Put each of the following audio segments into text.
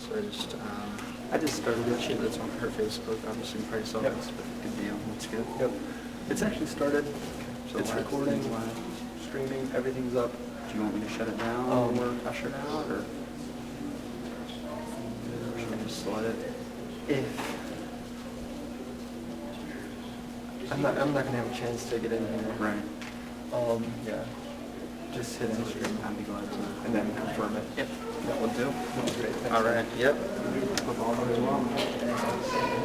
So I just started it. That's on her Facebook. Obviously, you probably saw Yep. this, but good deal. That's good. Yep. It's actually started. So It's recording, streaming, everything's up. Do you want me to shut it down or usher it out, or should I just let it? If I'm not gonna have a chance to get in here. Right. Yeah. Just hit end stream I'd be glad to. and then confirm it. Yep. That will do. That's great. Thanks. All right. Yep. Hope all goes well.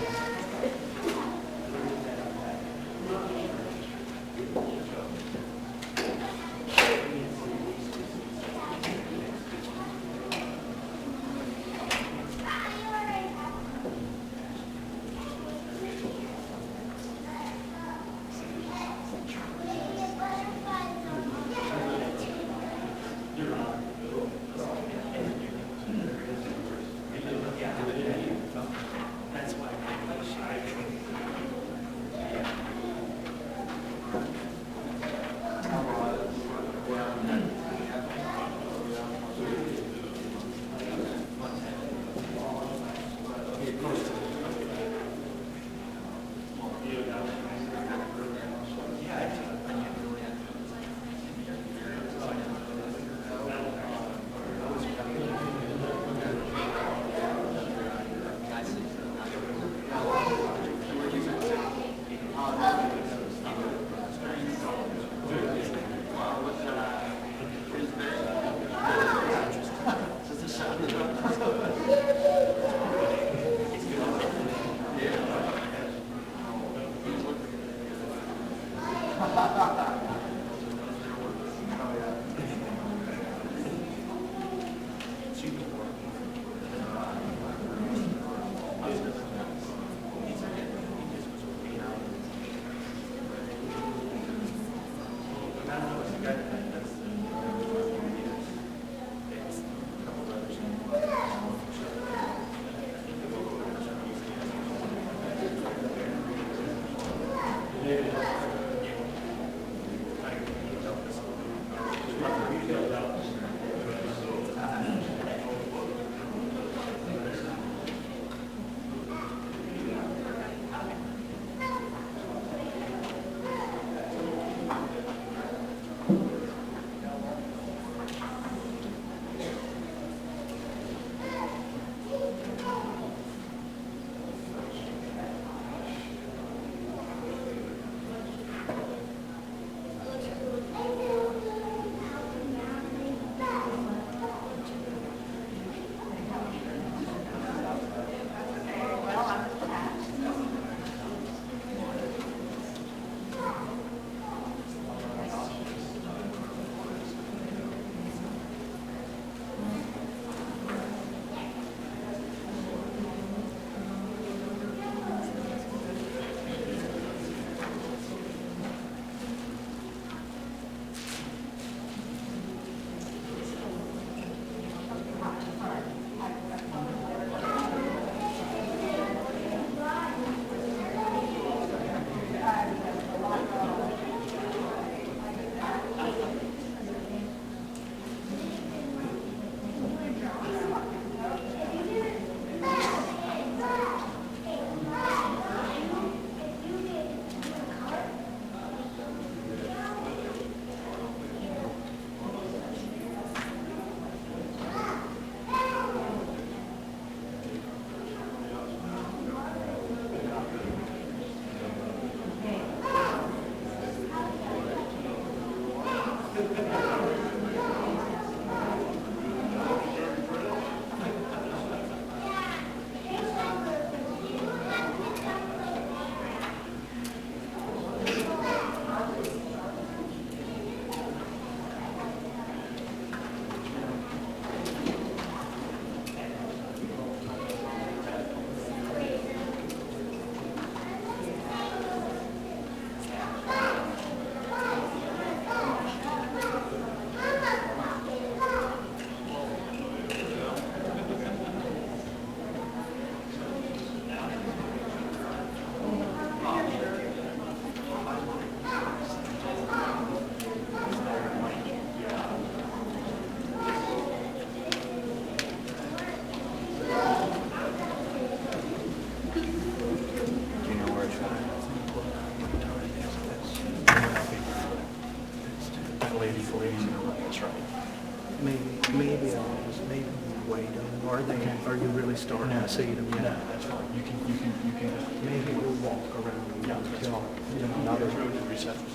maybe I'll just maybe wait on them. Are you really starting to see them yet? No, that's fine. You can just. Maybe we'll walk around and Yeah, that's tell, fine. not There's road to reception.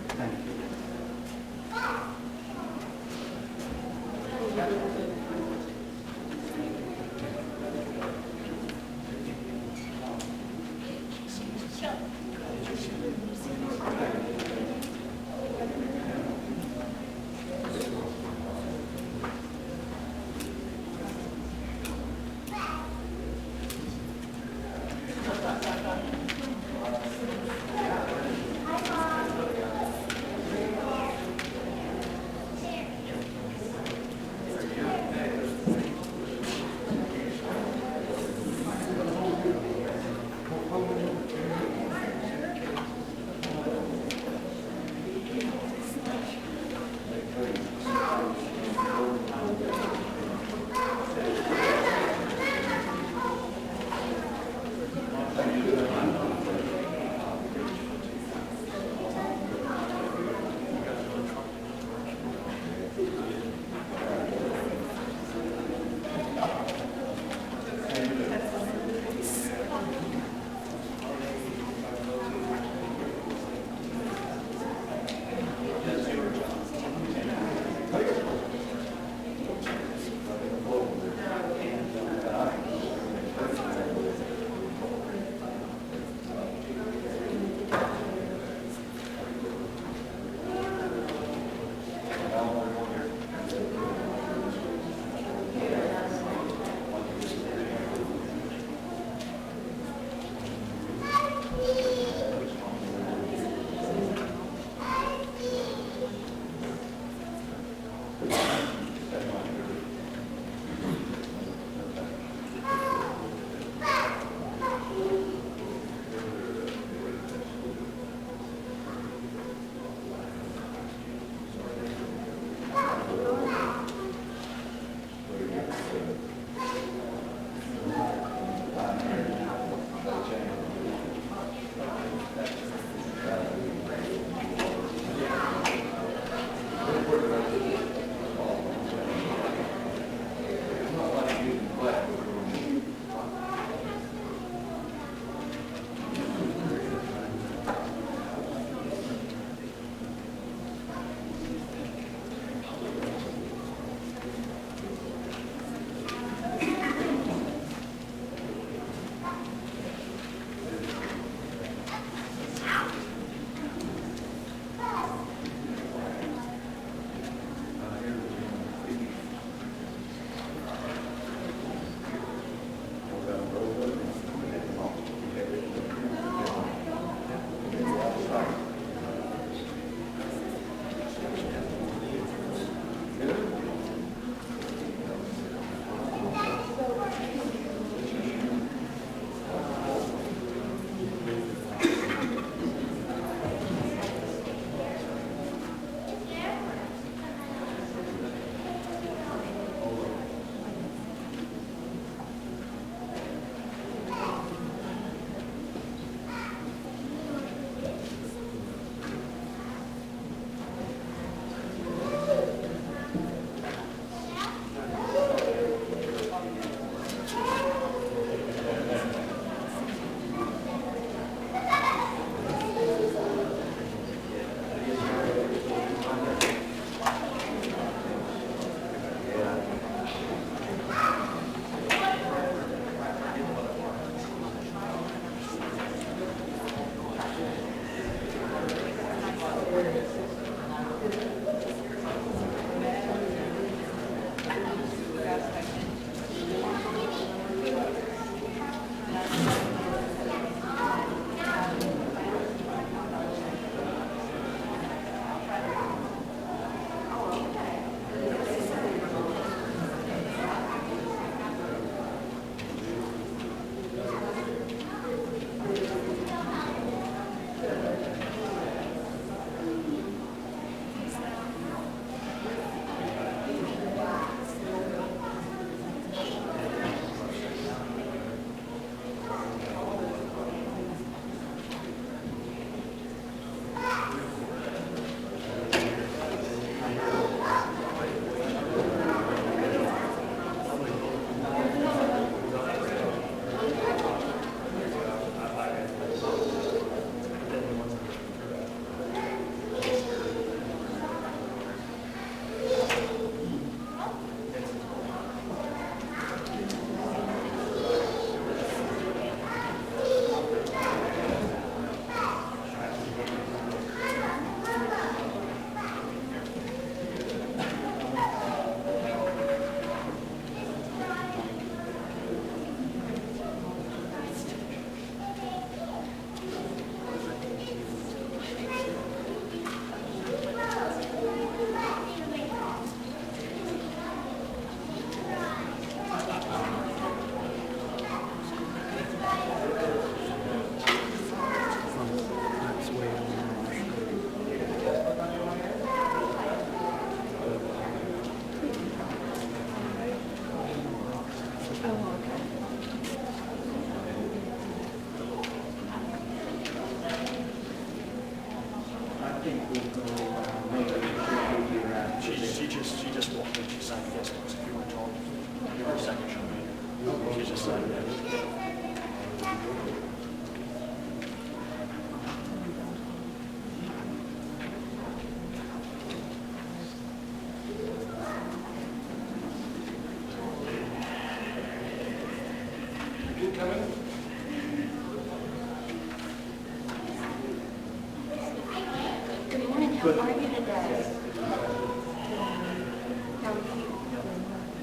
Thank you.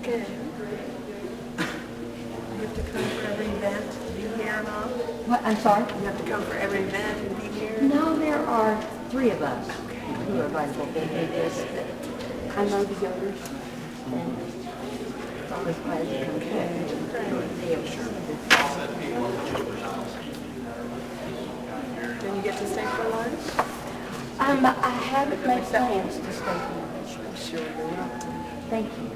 Okay. You have to come for every event, be here and all? What, I'm sorry? You have to come for every event and be here? No, there are 3 of us who are available to do this. I know the Yoders, and it's always glad to come to Then you get to stay for lunch? I haven't made plans to stay for lunch. I'm sure you're welcome. Thank you.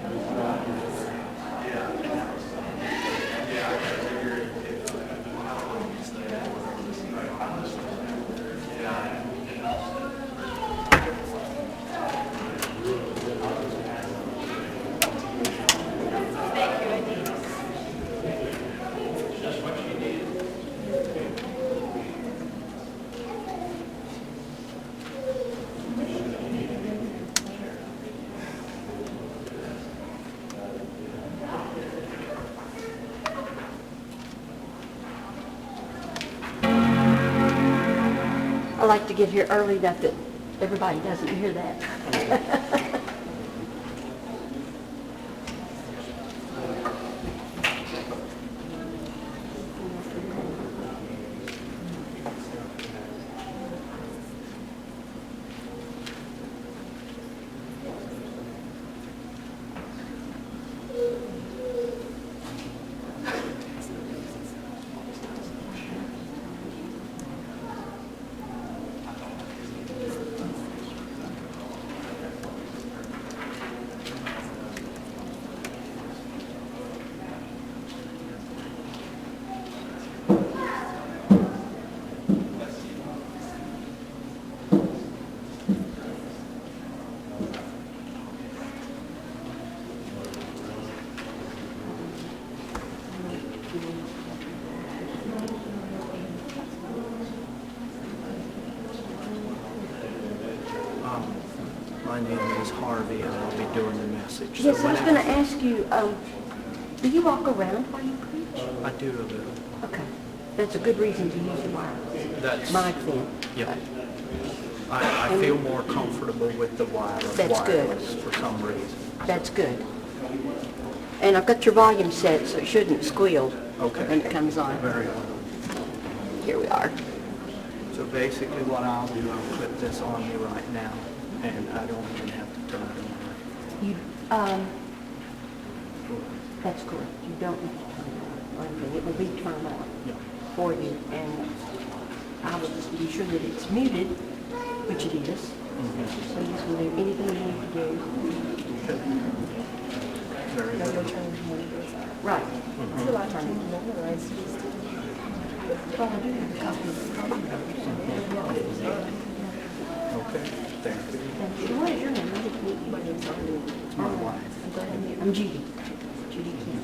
I like to get here early enough that everybody doesn't hear that. My name is Harvey, and I'll be doing the message. Yes, So I was when going to ask you, do you walk around while you preach? I do a little. Okay. That's a good reason to use your wireless. That's, Mic then. yep. I feel more comfortable with the That's good. wireless for some reason. That's good. And I've got your volume set, so it shouldn't squeal Okay. when it comes on. Very well. Here we are. So basically what I'll do, I'll put this on me right now, and I don't even have to turn it on. You, that's correct. You don't need to turn it on or anything. It will be turned on Yeah. for you, and I will just be sure that it's muted, which it is. So you can do anything you need to do. Very Then you'll good. turn when it goes out. Right. It's a lot of people memorize these things. Well, I do have a copy of the program. Okay, thank you. Thank you. What is your name? I didn't meet you. My name's Arlene. It's my wife. I'm glad to meet you. I'm Judy. Judy Kim.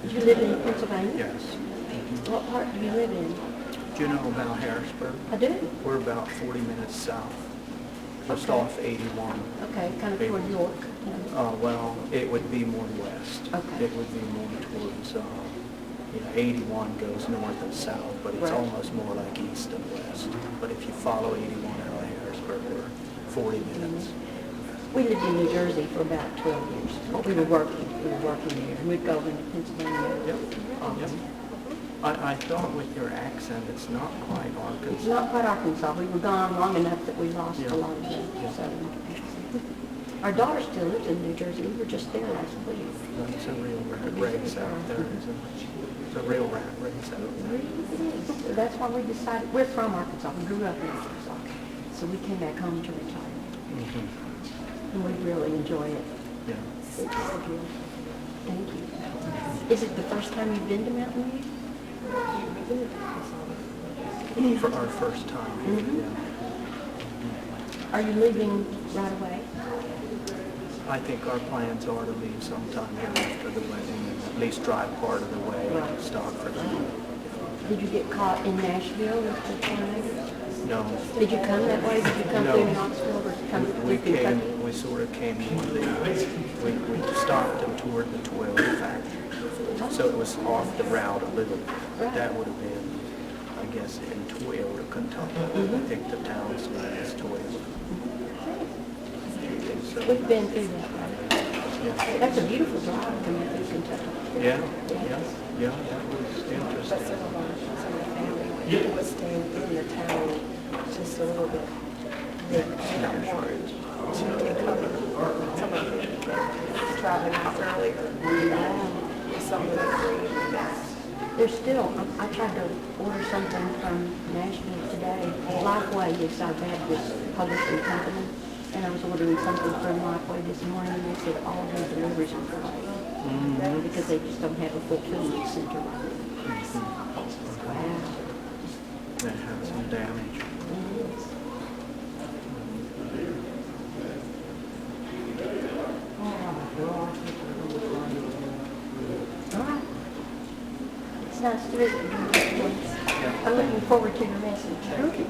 Do you live in Pennsylvania? Yes. What part do you live in? Do you know about Harrisburg? I do. We're about 40 minutes south, just Okay. off 81. Okay, kind of toward York. Well, it would be more west. Okay. It would be more towards, 81 goes north and south, but it's Right. almost more like east and west. But if you follow 81 out of Harrisburg, we're 40 minutes. We lived in New Jersey for about 12 years. We were working there. We'd go into Pennsylvania. Yep. often. Yep. I thought with your accent, it's not quite It's Arkansas. not quite Arkansas. We were gone long enough that we lost Yeah. a lot of the southern accent. Our daughter still lives in New Jersey. We were just there last week. It's a real rat race out there, isn't it? It's a real rat race out there. So that's why we decided, we're from Arkansas. We grew up in Arkansas. So we came back home to retire. Mhm. And we really enjoy it. Yeah. It's a gift. Thank you. Is it the first time you've been to Mountain View? For our first time, Mhm. yeah. Are you leaving right away? I think our plans are to leave sometime here after the wedding, and at least drive part of the way and Right. stop for the night. Did you get caught in Nashville with the tornado? No, Did you come that way? Did you come No. through Knoxville or come we through Kentucky? we sort of came north. We stopped and toured the Toyota factory. So it was off the route a little. Right. That would have been, I guess, in Toyota, Kentucky. I think the town's name is Toyota. So, We've been through that way. That's a beautiful drive coming through Kentucky. Yeah, that was But interesting. some of our family was staying in the town just a little bit. They don't want to take cover. Some of them traveling out earlier. Some of them There's still, I tried to order something from Nashville today. Lifeway is our Baptist publishing company. And I was ordering something from Lifeway this morning and they said all their deliveries are delayed. Because they just don't have a fulfillment center right now. Wow. That had some damage. All right. It's nice to visit you. I'm looking forward to your message. Okay.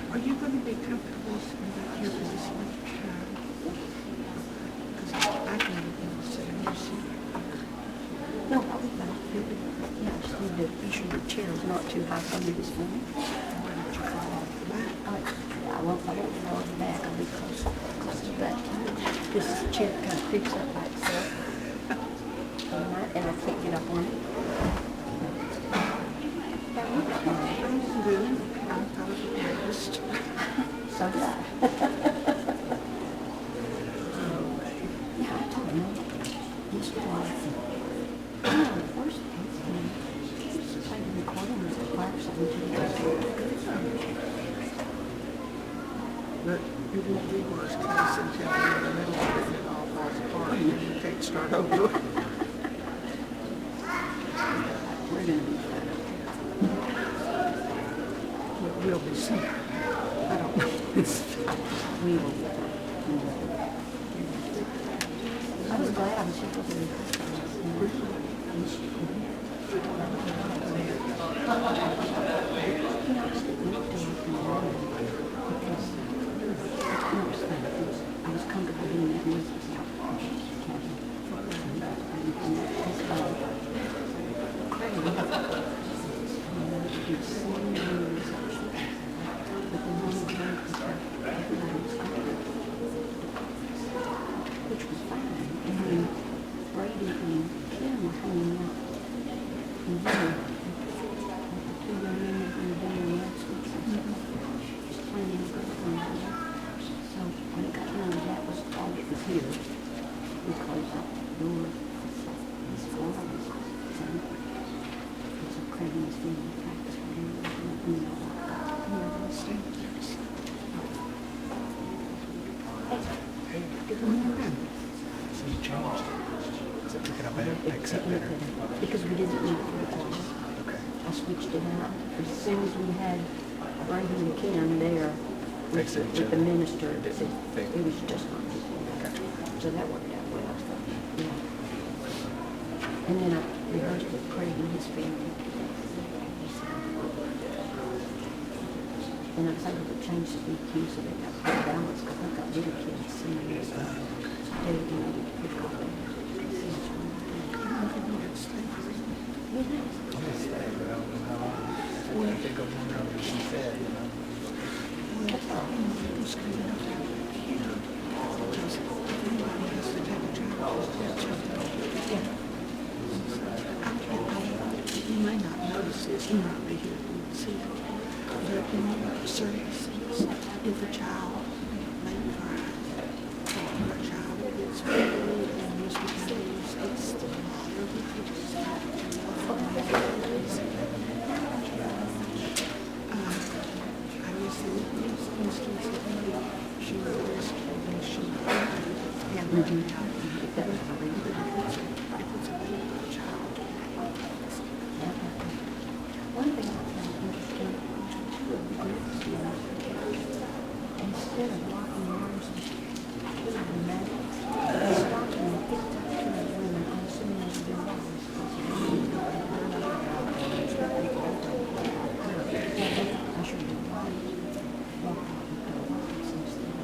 Are you going to be comfortable with your position? Because I can sit in your seat. No, I'll be fine. Yeah, I just need to be sure the chair is not too high for me this morning. Why don't you fall off the back? I won't fall off the back. I'll be close to that. This chair kind of picks up by itself. And I can't get up on it. I'm good. I thought it was breakfast. So did I. Yeah, I told him. This was the first thing. Just played the recording with the fire something to But it won't be worse case until you're in the middle of it and it all falls apart and you can't start over. We're going to be fine. It will be soon. I don't know. We will be fine. I was glad I was able to. I was comfortable doing that music. Which was fine. And then Brady and Kim were hanging out in there. The two young men were going to be in last week. Just playing in the So when it got done, that was all that was here. We closed up the door. This floor was So you changed it. Is it picking up except better? Because we didn't need it. Okay. I switched it out. As soon as we had Brady and Kim there with the minister, it was just not equal. So that worked out well. Yeah. And then I rehearsed with Craig and his family. And I was able to change the EQ so they got good balance because I've got little kids singing this stuff. They pick up I'm gonna stay, but I don't know how long. I think go longer than she said, you know. You may not notice this, you might be here and see it. But in the services, if a child may cry, or a child gets bullied and misbehaves, it's the mother who teaches that. I was in this instance of she was and she and that was the reason if it's a baby child. One thing I found interesting, two of the groups, instead of locking arms and killing the men, they stopped and picked up two of the women and assuming they were their wives. I should be right. Walked out with their wives instead.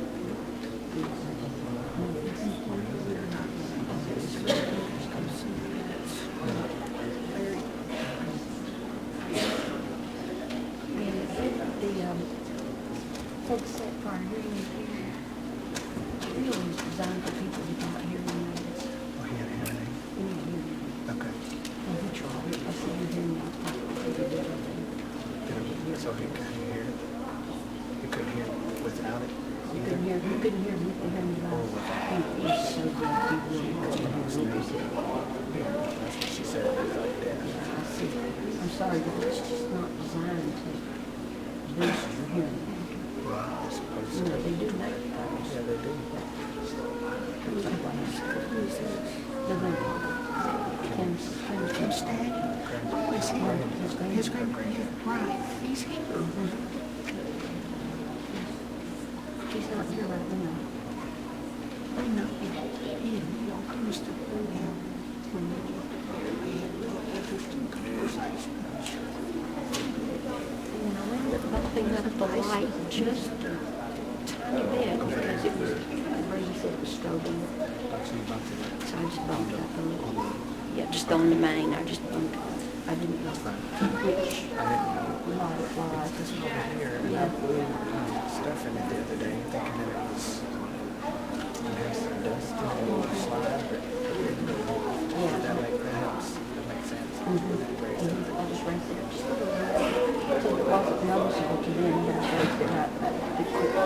Headset for our hearing care really is designed for people without hearing aids. Oh, he had a hearing aid? We need hearing aids. Okay. And he tried it. I said, you're hearing aids. So he couldn't hear it? He couldn't hear it without it? You couldn't hear with the hearing device. He was so good. He really couldn't hear music. That's what she said. It was like that. I said, I'm sorry, but it's just not designed to boost your hearing. Right, it's supposed You to. know, they do make those. Yeah, they do. The lady. Kim Stagg. Oh, is he? His great-grandfather, right, he's here. She's not here right now. I know, y'all comes to pull him when we had interesting conversations. And I ended up bumping up the light just a tiny bit because it was, Brady said it was strobing. So you bumped it up. So I just bumped it up a little. Yeah, just on the main, I just bumped it up. I didn't know which light it was. This over here, and I blew stuff in it the other day, thinking that it was, it has some dust in it, or slide, but that helps. That makes sense. Great. I just raised it up just a little bit. So it wasn't noticeable to them, but I raised it up pretty quickly.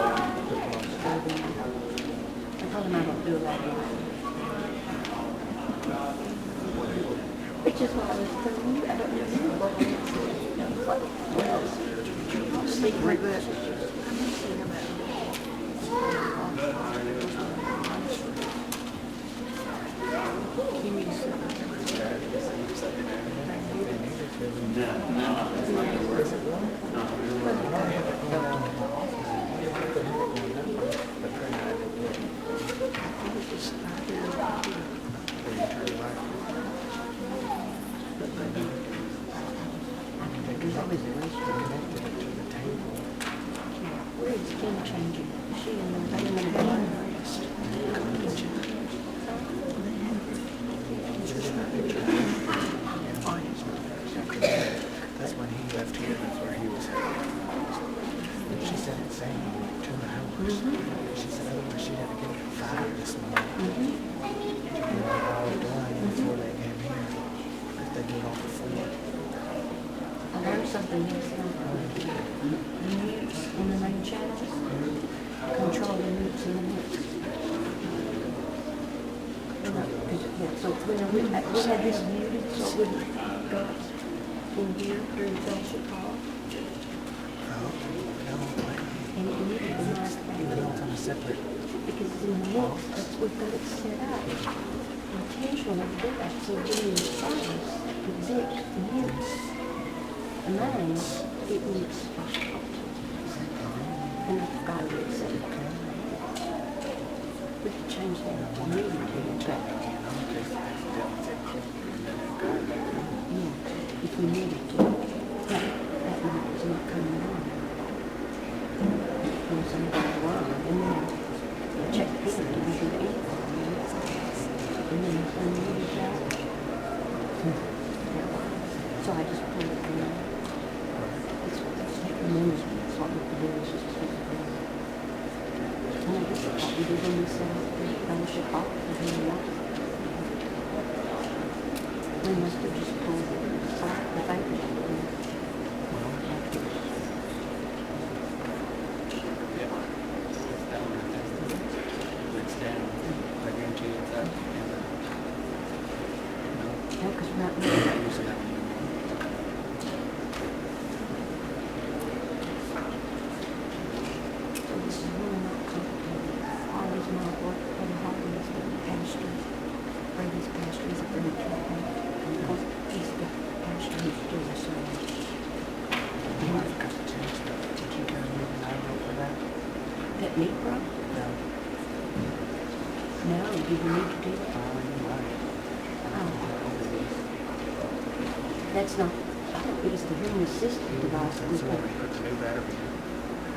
I told them I don't do a lot of it. Which is why I was telling you, I don't know what it is. Secret, but I'm missing about Where is Kim changing? Is she in the That's when he left here, that's where he was headed. She said it's saying 2 hours. She said otherwise she'd have to get up at 5 this morning. To get it all done before they came here. If they do it all before. I learned something this mutes in the main channels. Control the mutes in the mix. So when we had this muted, so it wouldn't go. in here during fellowship hall. Oh, no, wait. And it needed to be nice Even though it's on a separate. because in the mix, that's we've got it set up. Intentionally do that, so when you service, the dick mutes the main, it mutes first part. And I've got it set up. We could change that if we needed to, but yeah, if we needed to, that night was not coming on. When somebody's wrong, and then check the pin to be sure to eat. And then unmuted that. So I just pulled it down. It's the moment, that's what we could do, is just take it down. And I guess that's what we did when we set up the fellowship hall for the night. We must have just pulled the paper. Yeah, because we're not using that one. So this is really not complicated. Always my work for the holidays with the pastor. Brady's pastor is a very trouble. Because he's the pastor who's doing so much. You might have got to change that. Did you get a new number for that? That meat bro? No. No, do you need to do it? You might. Oh. That's not, I don't think it's the hearing assistant device. That's where we put the new battery in.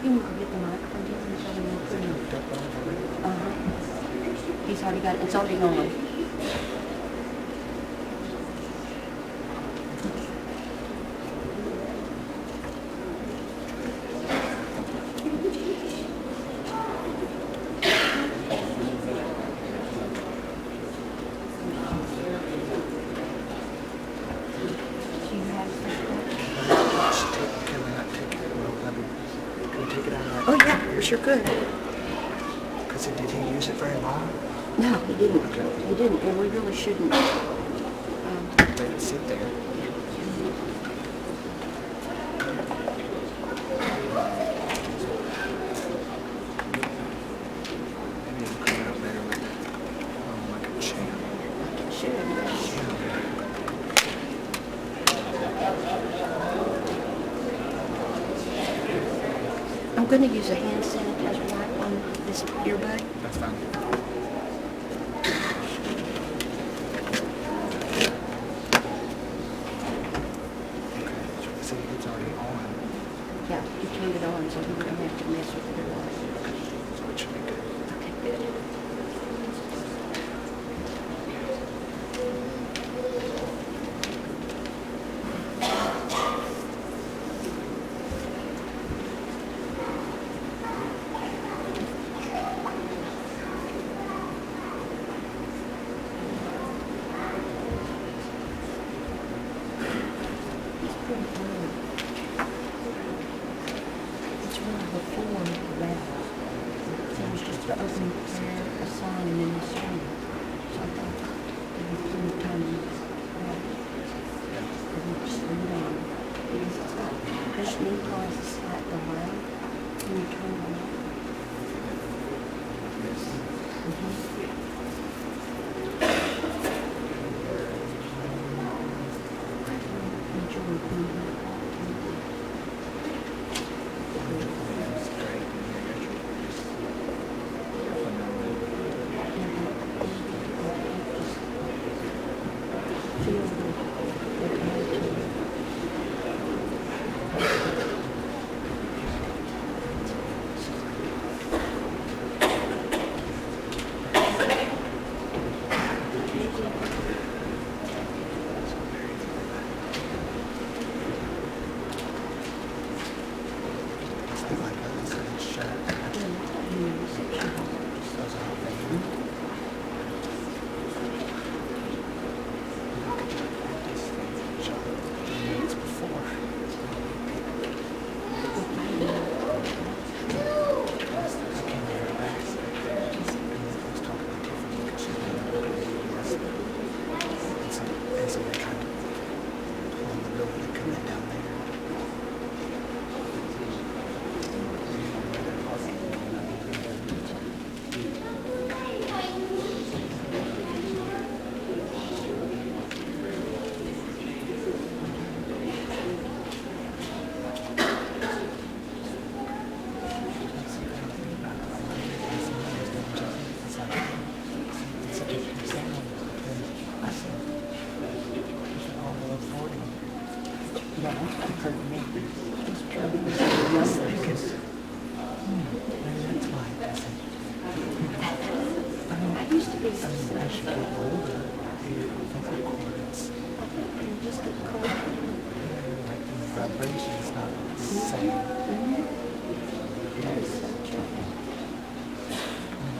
You can go get the microphone and show me what's in it. Duck on already. Uh-huh. He's already got it, it's already on. Do you have Can we not take it? Well, I mean, can we take it out of that? Oh, yeah, you sure could. Because did he use it very long? No, he didn't. He didn't, and we really shouldn't. Let it sit there. Maybe it'll come out better with like a channel. I'm going to use a hand sanitizer wipe on this earbud. That's fine. Okay, so it's already on. Yeah, you turned it on so he wouldn't have to mess with it. So it should be good. Okay, good. It's pretty good. It's really before the battle. So it was just the opening prayer, a song, and then the sermon. So I thought there'd be plenty of time to just leave it on. Because it's got, this knee cause a slight delay when you turn it on. Enjoy being here. Feel the attitude. Yeah, that's what occurred to me. He's pure. Yes, maybe that's why I said, I used to be as you get older, your vocal cords, just get cold. like the vibration's not the same. That is so true.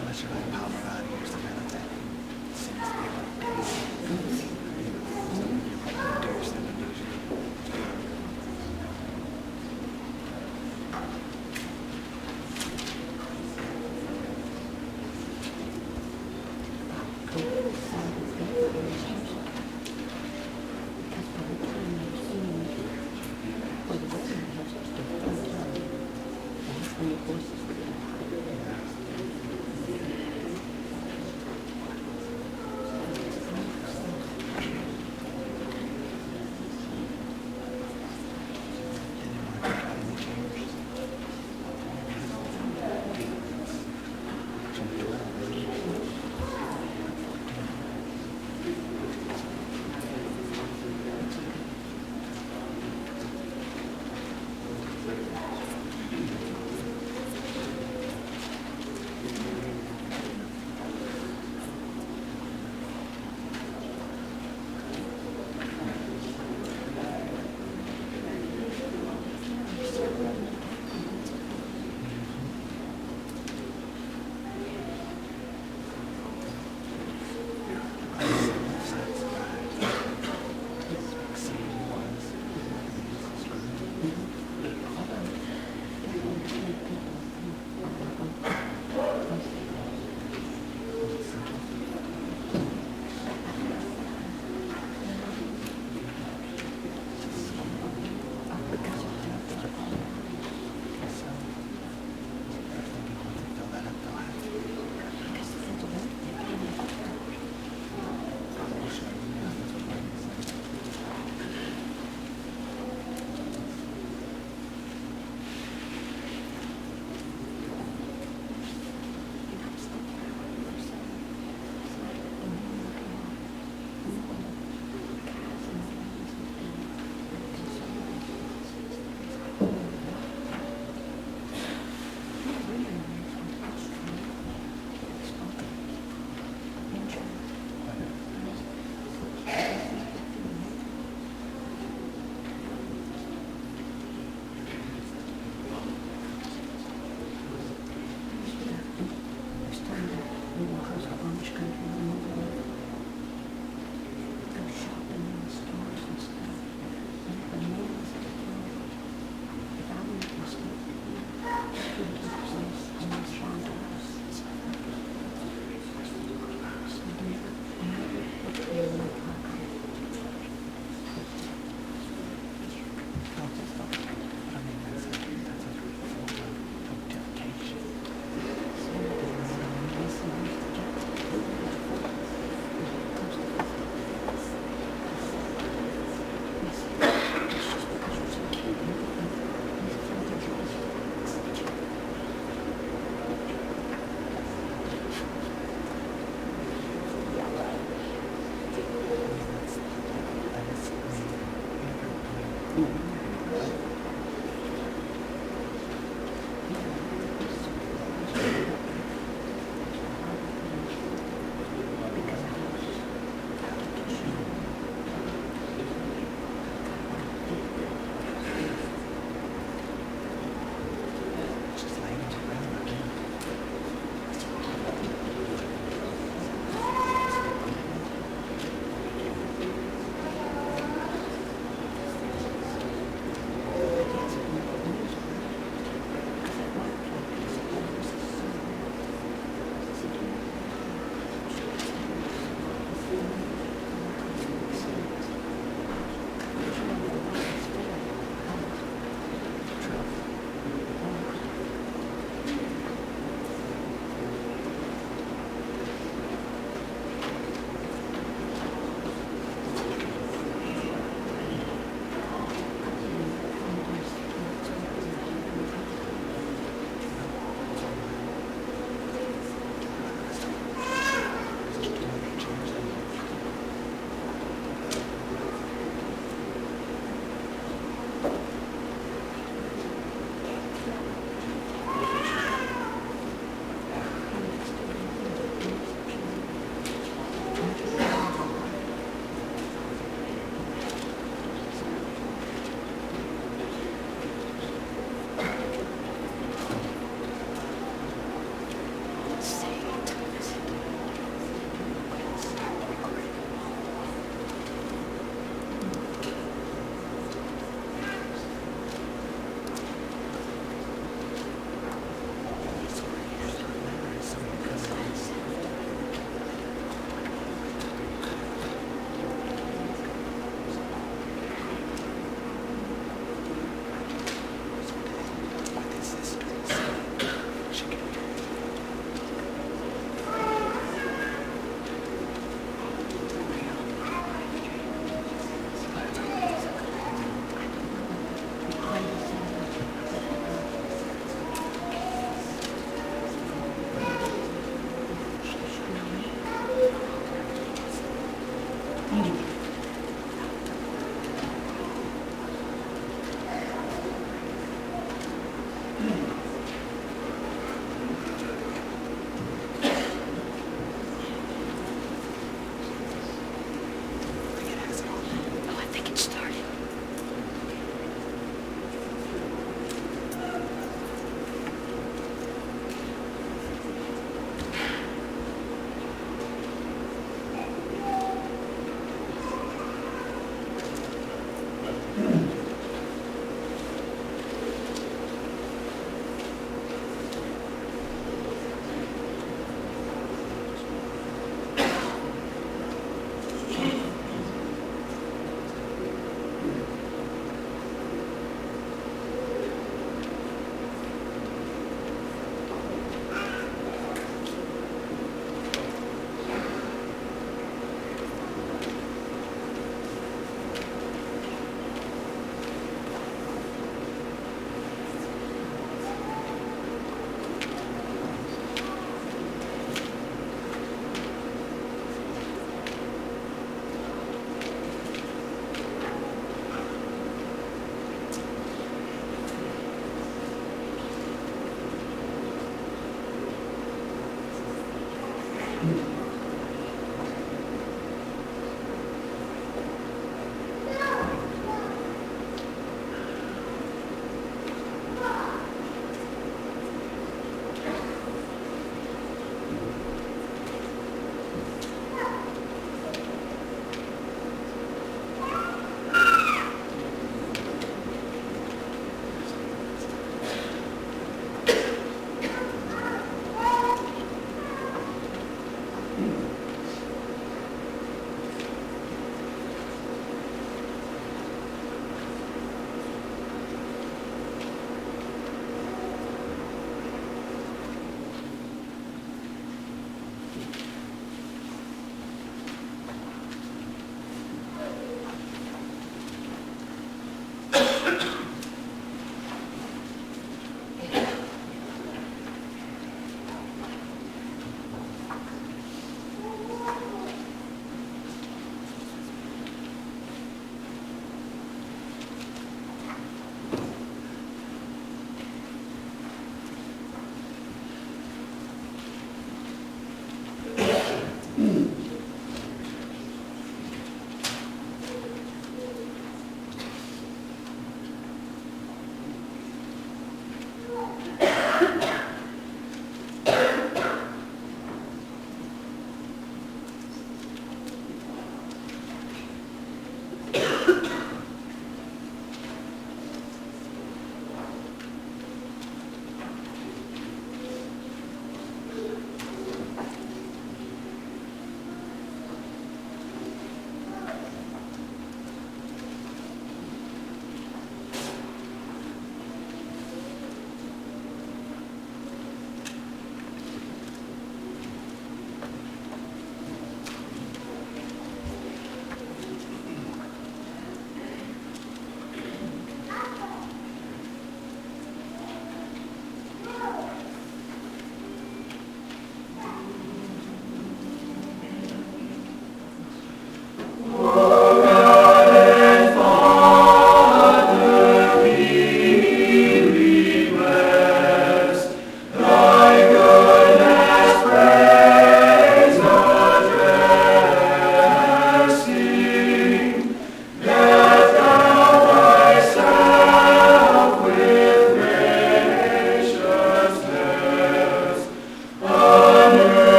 Unless you're like power body or something like that, it seems to be like pain. Do your stuff usually. Because by the time you're singing for the wedding, you have to do it. That's when your voice is really high.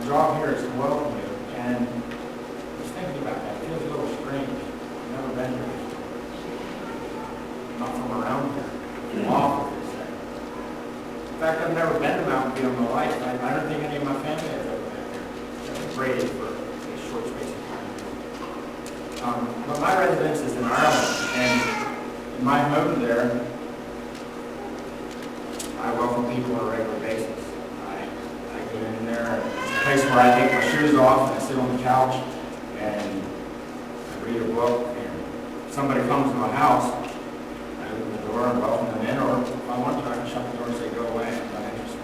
job here is to welcome you, and I was thinking about that. It feels a little strange. I've never been here. I'm not from around here. I'm off, as they say. In fact, I've never been to Mountain View in my life. I don't think any of my family has ever been here. Except for Brady for a short space of time. But my residence is in Ireland, and in my home there, I welcome people on a regular basis. I go in there, it's a place where I take my shoes off and I sit on the couch and I read a book, and if somebody comes to my house, I open the door and welcome them in, or if I want to, I can shut the door and say, go away, I'm not interested.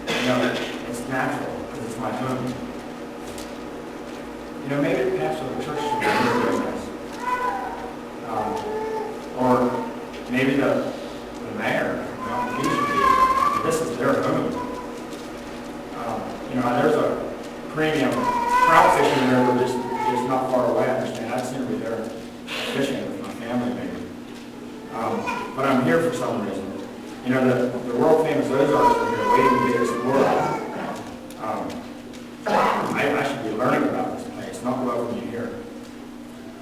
You know, it's natural because it's my home. You know, maybe the pastor of the church should be doing this. Or maybe the mayor, he should be. This is their home. You know, there's a premium trout fishing river just not far away, I understand. I've seen it there fishing with my family, maybe. But I'm here for some reason. You know, the world famous Ozarks are here waiting to be explored. I should be learning about this place, not welcoming you here.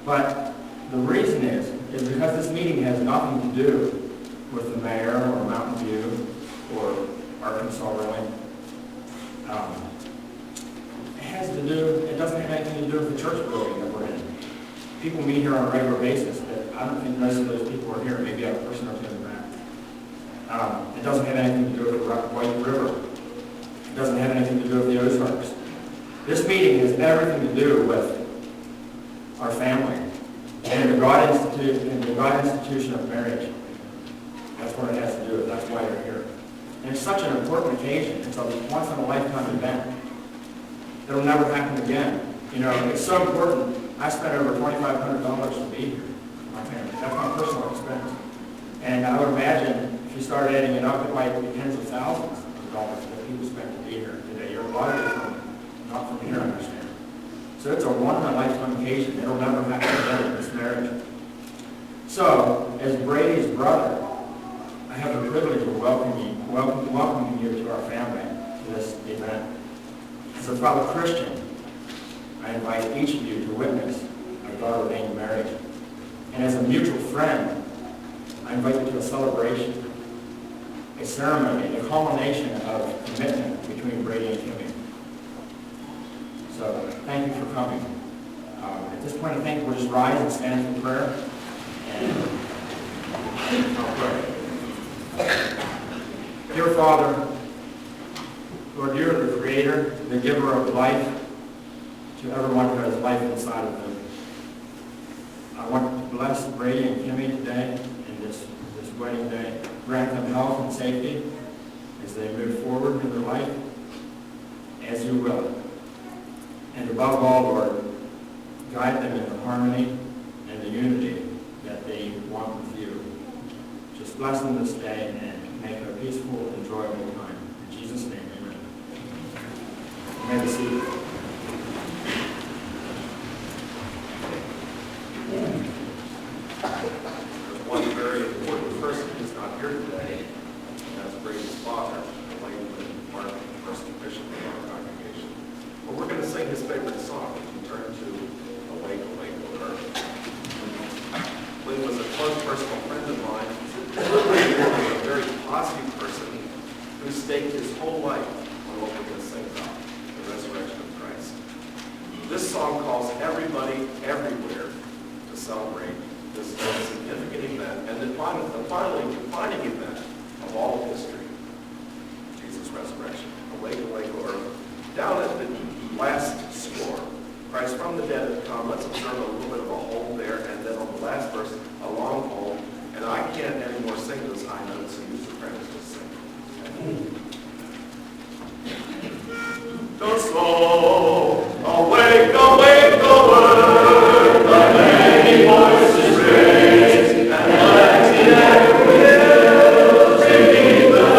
But the reason is because this meeting has nothing to do with the mayor or Mountain View or Arkansas, really. It doesn't have anything to do with the church building that we're in. People meet here on a regular basis, but I don't think most of those people are here. Maybe I have a person or two in the back. It doesn't have anything to do with the White River. It doesn't have anything to do with the Ozarks. This meeting has everything to do with our family and the God institution of marriage. That's what it has to do with. That's why they're here. And it's such an important occasion. It's a once-in-a-lifetime event. It'll never happen again. You know, it's so important. I spent over $2,500 to be here. My family. That's my personal expense. And I would imagine if you start adding it up, it might be tens of thousands of dollars that people spent to be here today. You're a lot of it not from here, I understand. So it's a one-in-a-lifetime occasion. It'll never happen again in this marriage. So, as Brady's brother, I have the privilege of welcoming you to our family, to this event. As a fellow Christian, I invite each of you to witness our God-ordained marriage. And as a mutual friend, I invite you to a celebration, a ceremony, a culmination of commitment between Brady and Kimmy. So, thank you for coming. At this point, I think we'll just rise and stand for prayer. And I'll pray. Dear Father, Lord, you are the Creator, the giver of life to everyone who has life inside of them. I want to bless Brady and Kimmy today in this wedding day. Grant them health and safety as they move forward in their life, as you will. And above all, Lord, guide them in the harmony and the unity that they want with you. Just bless them this day and make it a peaceful, enjoyable time. In Jesus' name, amen. You may be seated. There's one very important person who's not here today, and that's Brady's father, Lakeland Mark, first bishop of our congregation. But we're going to sing his favorite song. We can turn to Awake, Awake, Yoder. Lynn was a close personal friend of mine. He was a very positive person who staked his whole life on what we're going to sing about, the resurrection of Christ. This song calls everybody everywhere to celebrate this significant event and the finally defining event of all of history, Jesus' resurrection. Awake, awake, Lord. Down at the last score, Christ from the dead has come. Let's observe a little bit of a hold there, and then on the last verse, a long hold. And I can't anymore sing those high notes, so use the friends to sing. The soul, awake, awake, awake, the many voices raise, and let the echo fill, singing the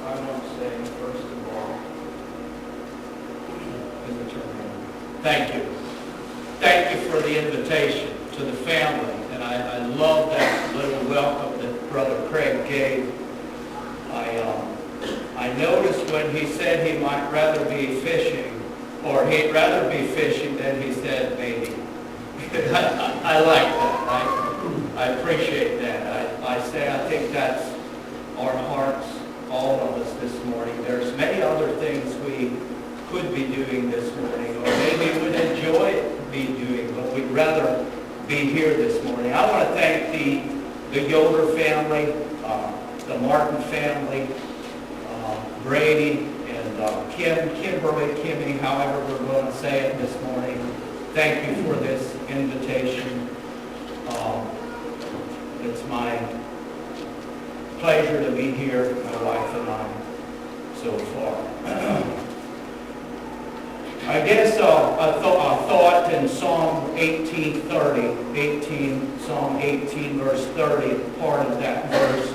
I want to say, first of all, Thank you. Thank you for the invitation to the family. And I love that little welcome that Brother Craig gave. I noticed when he said he might rather be fishing, or he'd rather be fishing than he said maybe. I like that. I appreciate that. I think that's our hearts, all of us this morning. There's many other things we could be doing this morning, or maybe would enjoy be doing, but we'd rather be here this morning. I want to thank the Yoder family, the Martin family, Brady, and Kimberly, Kimmy, however we're going to say it this morning. Thank you for this invitation. It's my pleasure to be here, my wife and I, so far. I guess a thought in Psalm 18:30, Psalm 18 verse 30, part of that verse,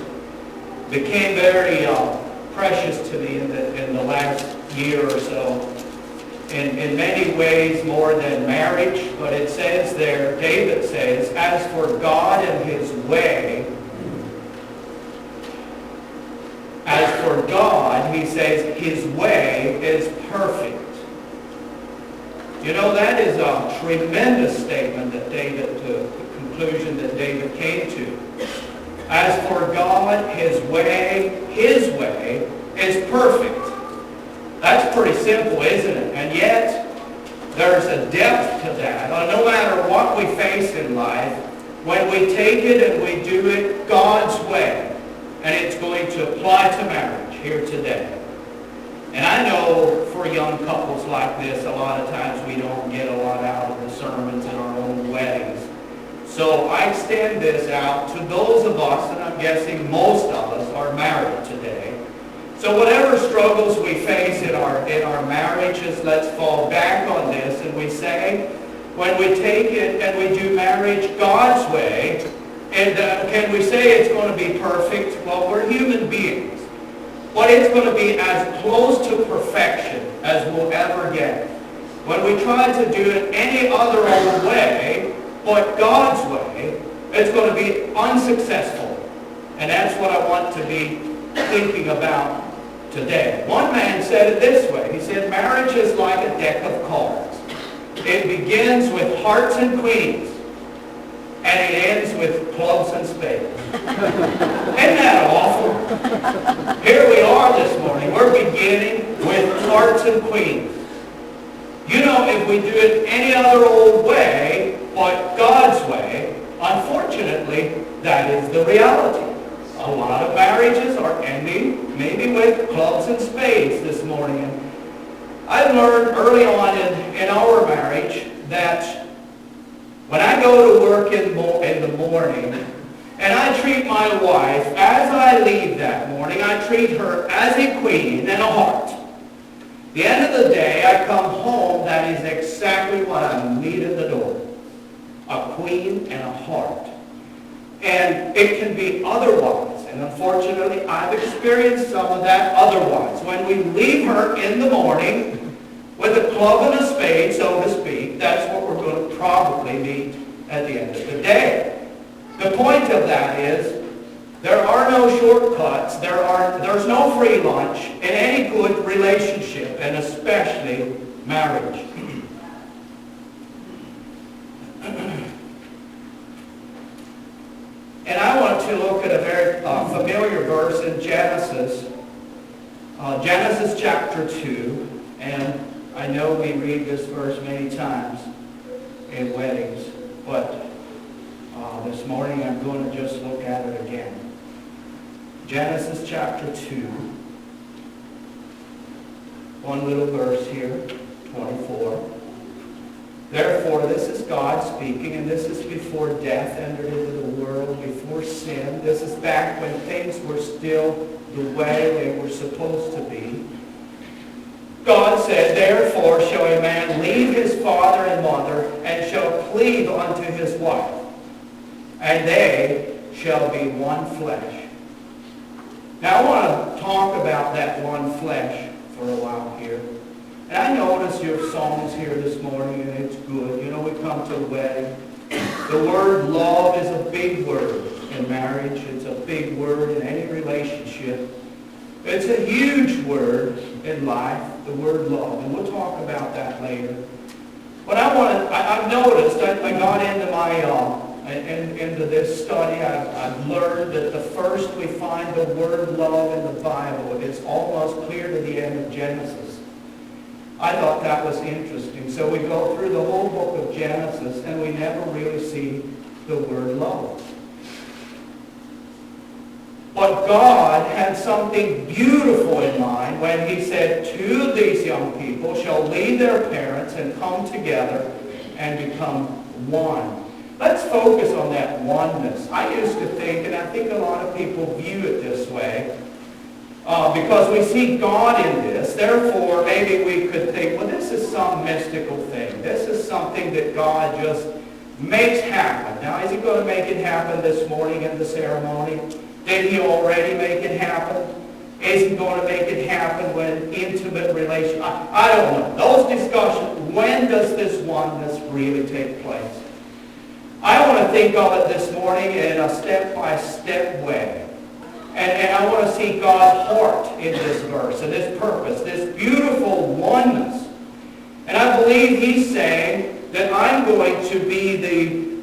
became very precious to me in the last year or so. In many ways more than marriage, but it says there, David says, as for God and his way, as for God, he says, his way is perfect. You know, that is a tremendous statement that David, the conclusion that David came to. As for God, his way is perfect. That's pretty simple, isn't it? And yet, there's a depth to that. No matter what we face in life, when we take it and we do it God's way, and it's going to apply to marriage here today. And I know for young couples like this, a lot of times we don't get a lot out of the sermons in our own weddings. So I extend this out to those of us, and I'm guessing most of us are married today. So whatever struggles we face in our marriages, let's fall back on this and we say, when we take it and we do marriage God's way, and can we say it's going to be perfect? Well, we're human beings. But it's going to be as close to perfection as we'll ever get. When we try to do it any other old way, but God's way, it's going to be unsuccessful. And that's what I want to be thinking about today. One man said it this way. He said, marriage is like a deck of cards. It begins with hearts and queens, and it ends with clubs and spades. Isn't that awful? Here we are this morning. We're beginning with hearts and queens. You know, if we do it any other old way, but God's way, unfortunately, that is the reality. A lot of marriages are ending maybe with clubs and spades this morning. I learned early on in our marriage that when I go to work in the morning, and I treat my wife as I leave that morning, I treat her as a queen and a heart. The end of the day, I come home, that is exactly what I meet at the door. A queen and a heart. And it can be otherwise. And unfortunately, I've experienced some of that otherwise. When we leave her in the morning with a club and a spade, so to speak, that's what we're going to probably meet at the end of the day. The point of that is, there are no shortcuts, there's no free lunch in any good relationship, and especially marriage. And I want to look at a very familiar verse in Genesis, Genesis chapter 2, and I know we read this verse many times in weddings, but this morning I'm going to just look at it again. Genesis chapter 2, one little verse here, 24. Therefore, this is God speaking, and this is before death entered into the world, before sin. This is back when things were still the way they were supposed to be. God said, therefore shall a man leave his father and mother, and shall cleave unto his wife, and they shall be one flesh. Now I want to talk about that one flesh for a while here. And I noticed your songs here this morning, and it's good. You know, we come to the wedding. The word love is a big word in marriage. It's a big word in any relationship. It's a huge word in life, the word love. And we'll talk about that later. But I've noticed, I got into into this study, I've learned that the first we find the word love in the Bible is almost clear to the end of Genesis. I thought that was interesting. So we go through the whole book of Genesis and we never really see the word love. But God had something beautiful in mind when he said, two of these young people shall leave their parents and come together and become one. Let's focus on that oneness. I used to think, and I think a lot of people view it this way, because we see God in this, therefore maybe we could think, well, this is some mystical thing. This is something that God just makes happen. Now, is he going to make it happen this morning in the ceremony? Did he already make it happen? Is he going to make it happen when intimate relation? I don't know. Those discussions, when does this oneness really take place? I want to think of it this morning in a step-by-step way. And I want to see God's heart in this verse, and this purpose, this beautiful oneness. And I believe he's saying that I'm going to be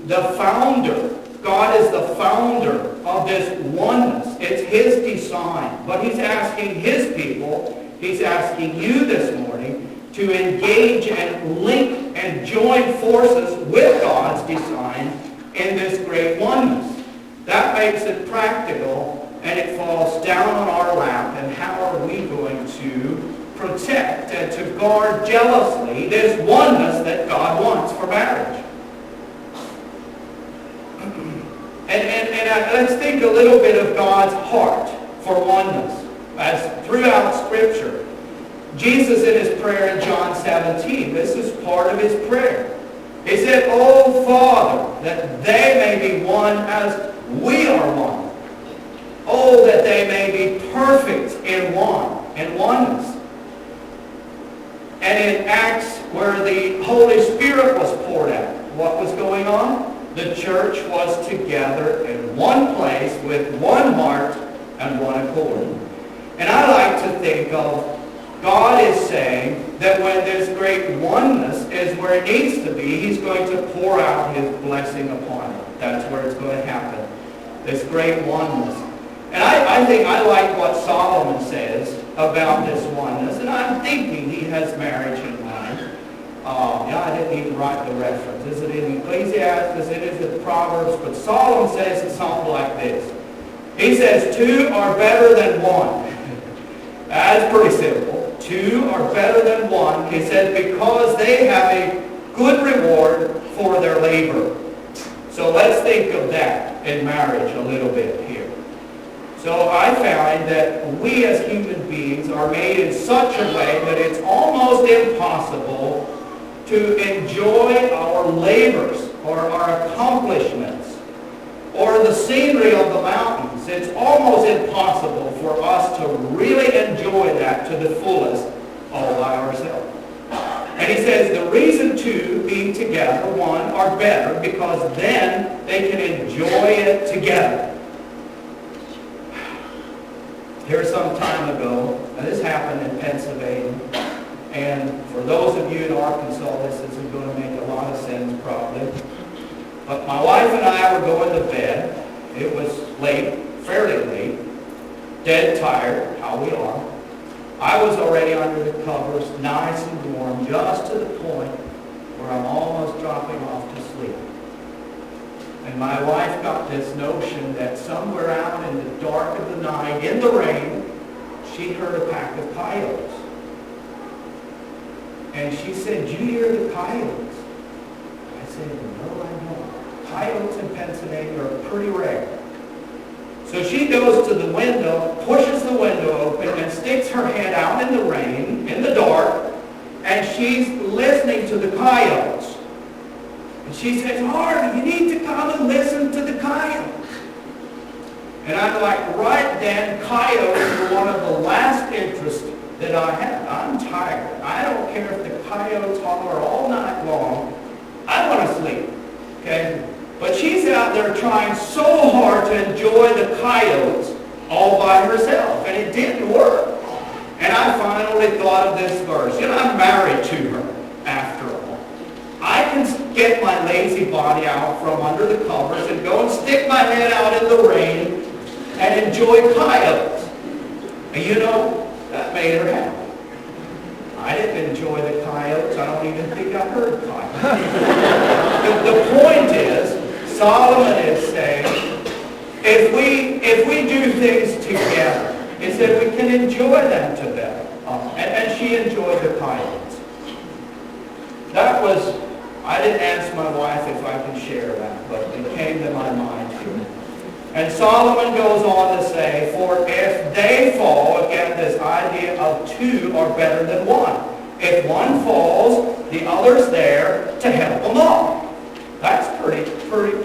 the founder. God is the founder of this oneness. It's his design. But he's asking his people, he's asking you this morning to engage and link and join forces with God's design in this great oneness. That makes it practical, and it falls down on our lap. And how are we going to protect and to guard jealously this oneness that God wants for marriage? And let's think a little bit of God's heart for oneness. As throughout Scripture, Jesus in his prayer in John 17, this is part of his prayer. He said, "Oh, Father, that they may be one as we are one. Oh, that they may be perfect in oneness." And in Acts, where the Holy Spirit was poured out, what was going on? The church was together in one place with one heart and one accord. And I like to think of God is saying that when this great oneness is where it needs to be, he's going to pour out his blessing upon it. That's where it's going to happen. This great oneness. And I think I like what Solomon says about this oneness. And I'm thinking he has marriage in mind. I didn't even write the reference. Is it in Ecclesiastes? It is in Proverbs. But Solomon says it something like this. He says, two are better than one. That's pretty simple. Two are better than one. He said, because they have a good reward for their labor. So let's think of that in marriage a little bit here. So I find that we as human beings are made in such a way that it's almost impossible to enjoy our labors or our accomplishments or the scenery of the mountains. It's almost impossible for us to really enjoy that to the fullest all by ourselves. And he says the reason two being together, one, are better because then they can enjoy it together. Here some time ago, and this happened in Pennsylvania, and for those of you in Arkansas, this isn't going to make a lot of sense probably, but my wife and I were going to bed. It was late, fairly late, dead tired, how we are. I was already under the covers, nice and warm, just to the point where I'm almost dropping off to sleep. And my wife got this notion that somewhere out in the dark of the night, in the rain, she heard a pack of coyotes. And she said, "Did you hear the coyotes?" I said, "No, I don't. Coyotes in Pennsylvania are pretty rare." So she goes to the window, pushes the window open, and sticks her head out in the rain, in the dark, and she's listening to the coyotes. And she says, "Harvey, you need to come and listen to the coyotes." And I'm like, right then, coyotes were one of the last interests that I had. I'm tired. I don't care if the coyotes holler all night long. I want to sleep, okay? But she's out there trying so hard to enjoy the coyotes all by herself, and it didn't work. And I finally thought of this verse. You know, I'm married to her, after all. I can get my lazy body out from under the covers and go and stick my head out in the rain and enjoy coyotes. And you know, that made her happy. I didn't enjoy the coyotes. I don't even think I heard coyotes. The point is, Solomon is saying, if we do things together, is that we can enjoy them together. And she enjoyed the coyotes. That was, I didn't ask my wife if I could share that, but it came to my mind here. And Solomon goes on to say, for if they fall, again, this idea of two are better than one. If one falls, the other's there to help them up. That's pretty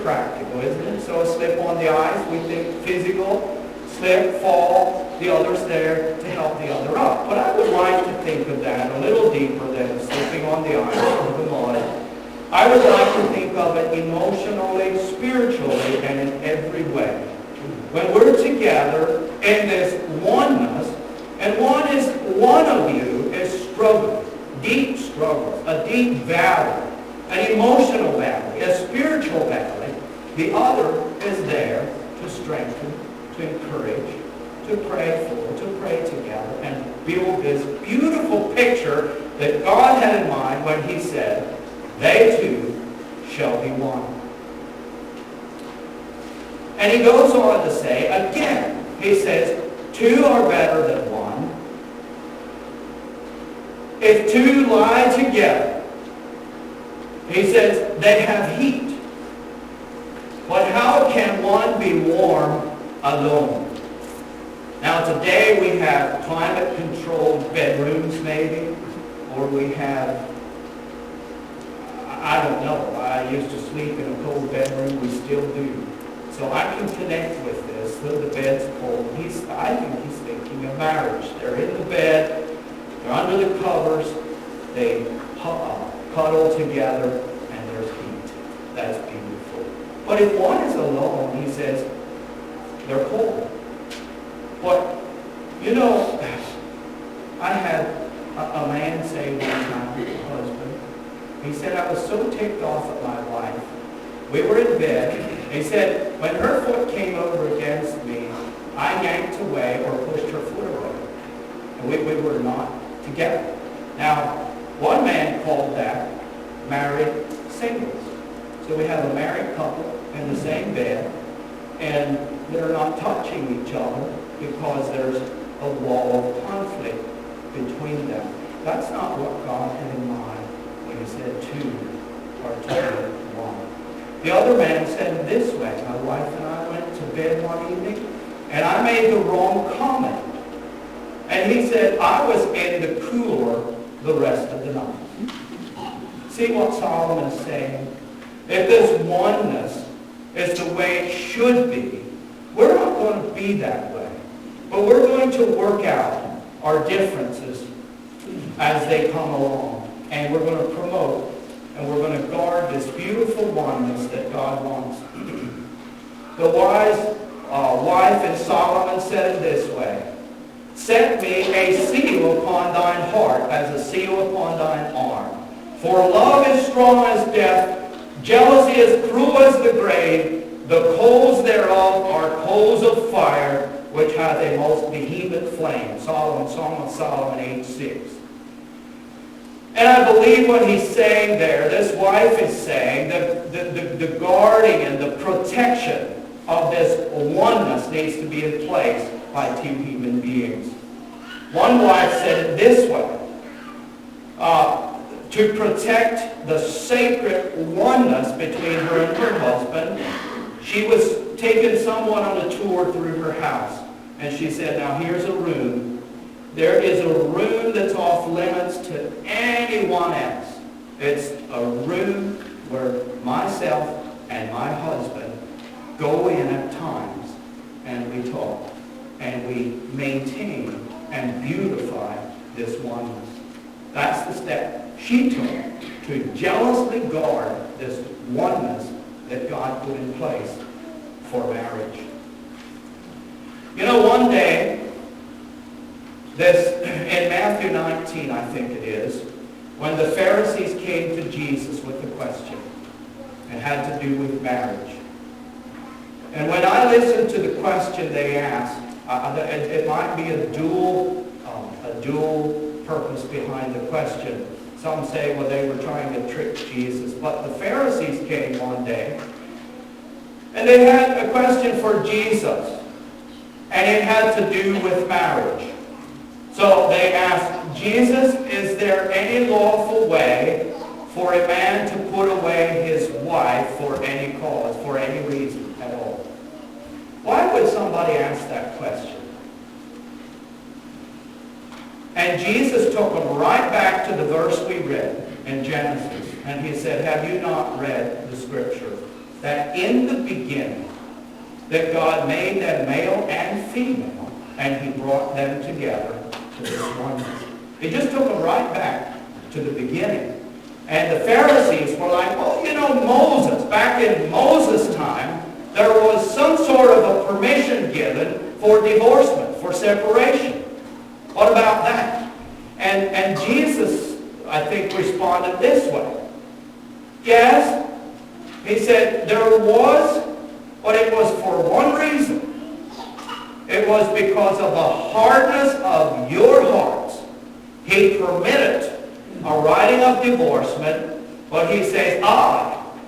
practical, isn't it? So a slip on the ice, we think physical, slip, fall, the other's there to help the other up. But I would like to think of that a little deeper than slipping on the ice or the mud. I would like to think of it emotionally, spiritually, and in every way. When we're together in this oneness, and one of you is struggling, deep struggles, a deep valley, an emotional valley, a spiritual valley, the other is there to strengthen, to encourage, to pray for, to pray together, and build this beautiful picture that God had in mind when he said, they two shall be one. And he goes on to say, again, he says, two are better than one. If two lie together, he says, they have heat. But how can one be warm alone? Now today we have climate-controlled bedrooms maybe, or we have, I don't know. I used to sleep in a cold bedroom. We still do. So I can connect with this. The bed's cold. I think he's thinking of marriage. They're in the bed. They're under the covers. They cuddle together, and there's heat. That's beautiful. But if one is alone, he says, they're cold. But, you know, I had a man say one time, a husband, he said, I was so ticked off at my wife. We were in bed. He said, when her foot came over against me, I yanked away or pushed her foot away. And we were not together. Now, one man called that married singles. So we have a married couple in the same bed, and they're not touching each other because there's a wall of conflict between them. That's not what God had in mind when he said two are together one. The other man said it this way. My wife and I went to bed one evening, and I made the wrong comment. And he said, I was in the cooler the rest of the night. See what Solomon is saying? If this oneness is the way it should be, we're not going to be that way. But we're going to work out our differences as they come along. And we're going to promote and we're going to guard this beautiful oneness that God wants. The wise wife in Solomon said it this way, set me a seal upon thine heart as a seal upon thine arm. For love is strong as death, jealousy is cruel as the grave, the coals thereof are coals of fire, which hath a most vehement flame. Solomon, Song of Solomon 8:6. And I believe what he's saying there, this wife is saying that the guarding and the protection of this oneness needs to be in place by two human beings. One wife said it this way, to protect the sacred oneness between her and her husband, she was taking someone on a tour through her house. And she said, now here's a room. There is a room that's off limits to anyone else. It's a room where myself and my husband go in at times and and we talk and we maintain and beautify this oneness. That's the step she took to jealously guard this oneness that God put in place for marriage. You know, one day, in Matthew 19, I think it is, when the Pharisees came to Jesus with the question, and had to do with marriage. And when I listened to the question they asked, it might be a dual purpose behind the question. Some say, well, they were trying to trick Jesus. But the Pharisees came one day, and they had a question for Jesus, and it had to do with marriage. So they asked, Jesus, is there any lawful way for a man to put away his wife for any cause, for any reason at all? Why would somebody ask that question? And Jesus took them right back to the verse we read in Genesis. And he said, have you not read the scripture that in the beginning that God made them male and female, and he brought them together to this oneness? He just took them right back to the beginning. And the Pharisees were like, well, you know, Moses, back in Moses' time, there was some sort of a permission given for divorcement, for separation. What about that? And Jesus, I think, responded this way. Yes, he said, there was, but it was for one reason. It was because of the hardness of your hearts. He permitted a writing of divorcement, but he says,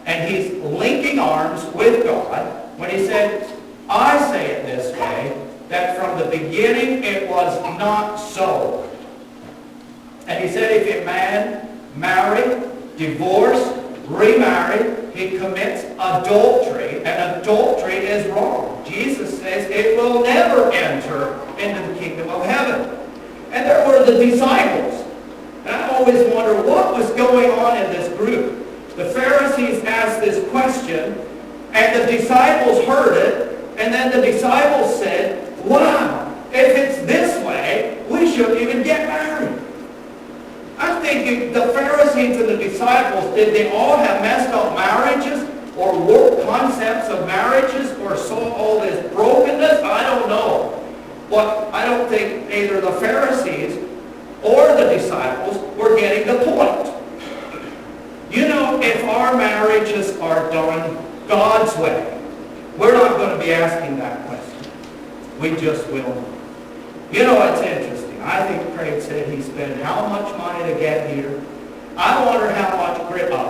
and he's linking arms with God when he said, I say it this way, that from the beginning it was not so. And he said if a man marry, divorce, remarry, he commits adultery, and adultery is wrong. Jesus says it will never enter into the kingdom of heaven. And there were the disciples. And I always wonder what was going on in this group. The Pharisees asked this question, and the disciples heard it, and then the disciples said, wow, if it's this way, we shouldn't even get married. I'm thinking the Pharisees and the disciples, did they all have messed up marriages or warped concepts of marriages or saw all this brokenness? I don't know. But I don't think either the Pharisees or the disciples were getting the point. You know, if our marriages are done God's way, we're not going to be asking that question. We just will. You know, it's interesting. I think Craig said he spent how much money to get here. I wonder how much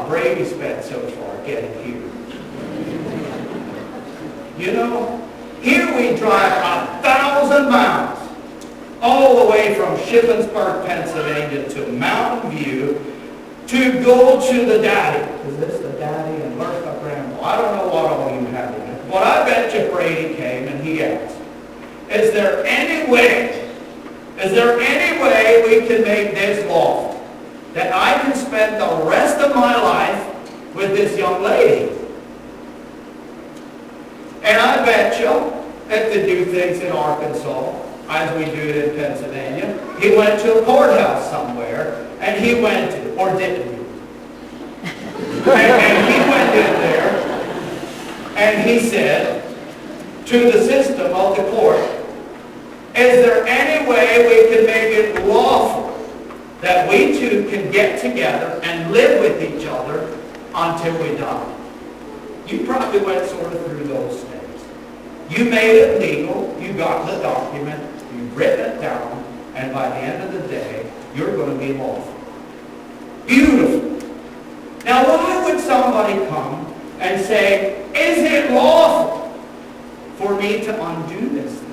Brady spent so far getting here. You know, here we drive 1,000 miles all the way from Shippensburg, Pennsylvania to Mountain View to go to the daddy. Is this the daddy and where's my grandma? I don't know what all you have in it. But I bet you Brady came and he asked, is there any way we can make this lawful? That I can spend the rest of my life with this young lady? And I bet you that they do things in Arkansas as we do it in Pennsylvania. He went to a courthouse somewhere, and he went to, or didn't he? and he went in there, and he said to the system of the court, is there any way we can make it lawful that we two can get together and live with each other until we die? You probably went sort of through those steps. You made it legal, you got the document, you've written it down, and by the end of the day, you're going to be lawful. Beautiful. Now why would somebody come and say, is it lawful for me to undo this thing?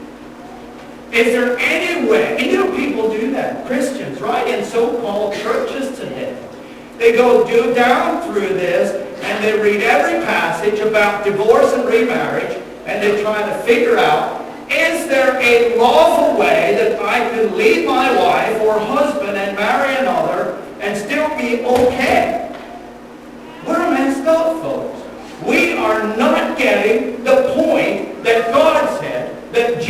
Is there any way? And you know, people do that. Christians, right, in so-called churches today. They go down through this, and they read every passage about divorce and remarriage, and they try to figure out, is there a lawful way that I can leave my wife or husband and marry another and still be okay? We're messed up, folks. We are not getting the point that God said, that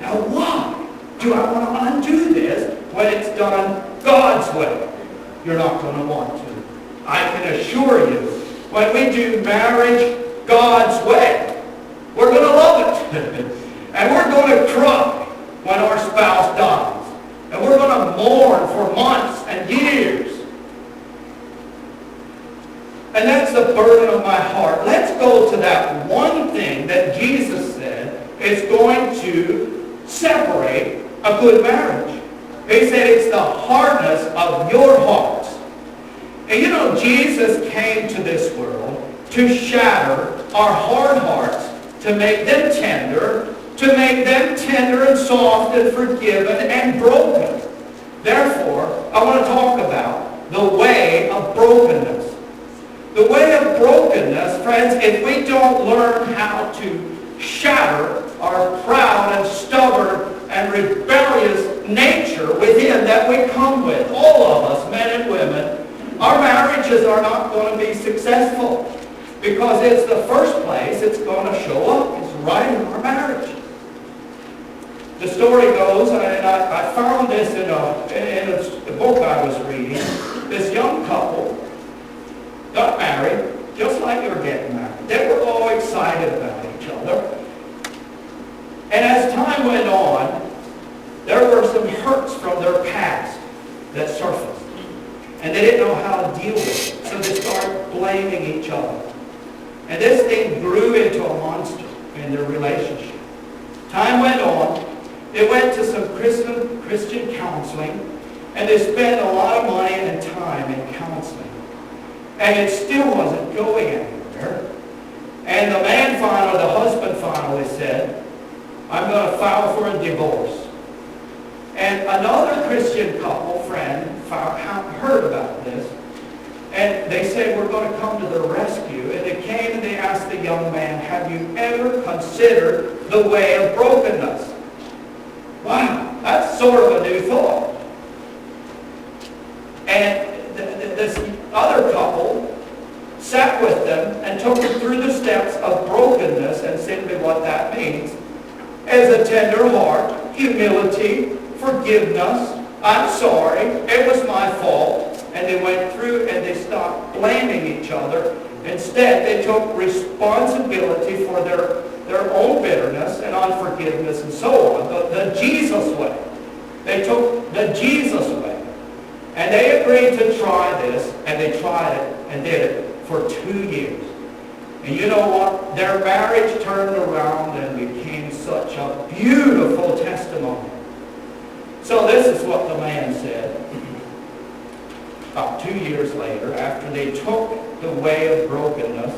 Now why do I want to undo this when it's done God's way? You're not going to want to. I can assure you, when we do marriage God's way, we're going to love it. And we're going to cry when our spouse dies. And we're going to mourn for months and years. And that's the burden of my heart. Let's go to that one thing that Jesus said is going to separate a good marriage. He said it's the hardness of your hearts. And you know, Jesus came to this world to shatter our hard hearts, to make them tender, and soft and forgiven and broken. Therefore, I want to talk about the way of brokenness. The way of brokenness, friends, if we don't learn how to shatter our proud and stubborn and rebellious nature within that we come with, all of us, men and women, our marriages are not going to be successful. Because it's the first place it's going to show up. It's right in our marriage. The story goes, and I found this in a book I was reading. This young couple got married, just like you're getting married. They were all excited about each other. And as time went on, there were some hurts from their past that surfaced. And they didn't know how to deal with it. So they started blaming each other. And this thing grew into a monster in their relationship. Time went on. They went to some Christian counseling, and they spent a lot of money and time in counseling. And it still wasn't going anywhere. And the husband finally said, I'm going to file for a divorce. And another Christian couple friend heard about this. And they said, we're going to come to the rescue. And they came and they asked the young man, have you ever considered the way of brokenness? Wow, that's sort of a new thought. And this other couple sat with them and took them through the steps of brokenness, and simply what that means is a tender heart, humility, forgiveness. I'm sorry, it was my fault. And they went through and they stopped blaming each other. Instead, they took responsibility for their own bitterness and unforgiveness and so on. The Jesus way. They took the Jesus way. And they agreed to try this, and they tried it and did it for 2 years. And you know what? Their marriage turned around and became such a beautiful testimony. So this is what the man said. About 2 years later, after they took the way of brokenness,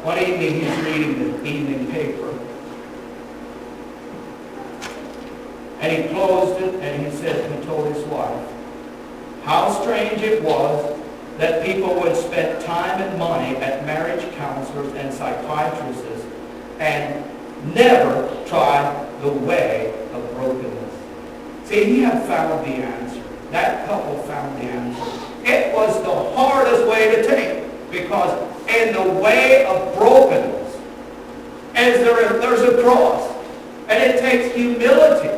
one evening he's reading the evening paper. And he closed it and he told his wife, how strange it was that people would spend time and money at marriage counselors and psychiatrists and never try the way of brokenness. See, he had found the answer. That couple found the answer. It was the hardest way to take, because in the way of brokenness, there's a cross, and it takes humility.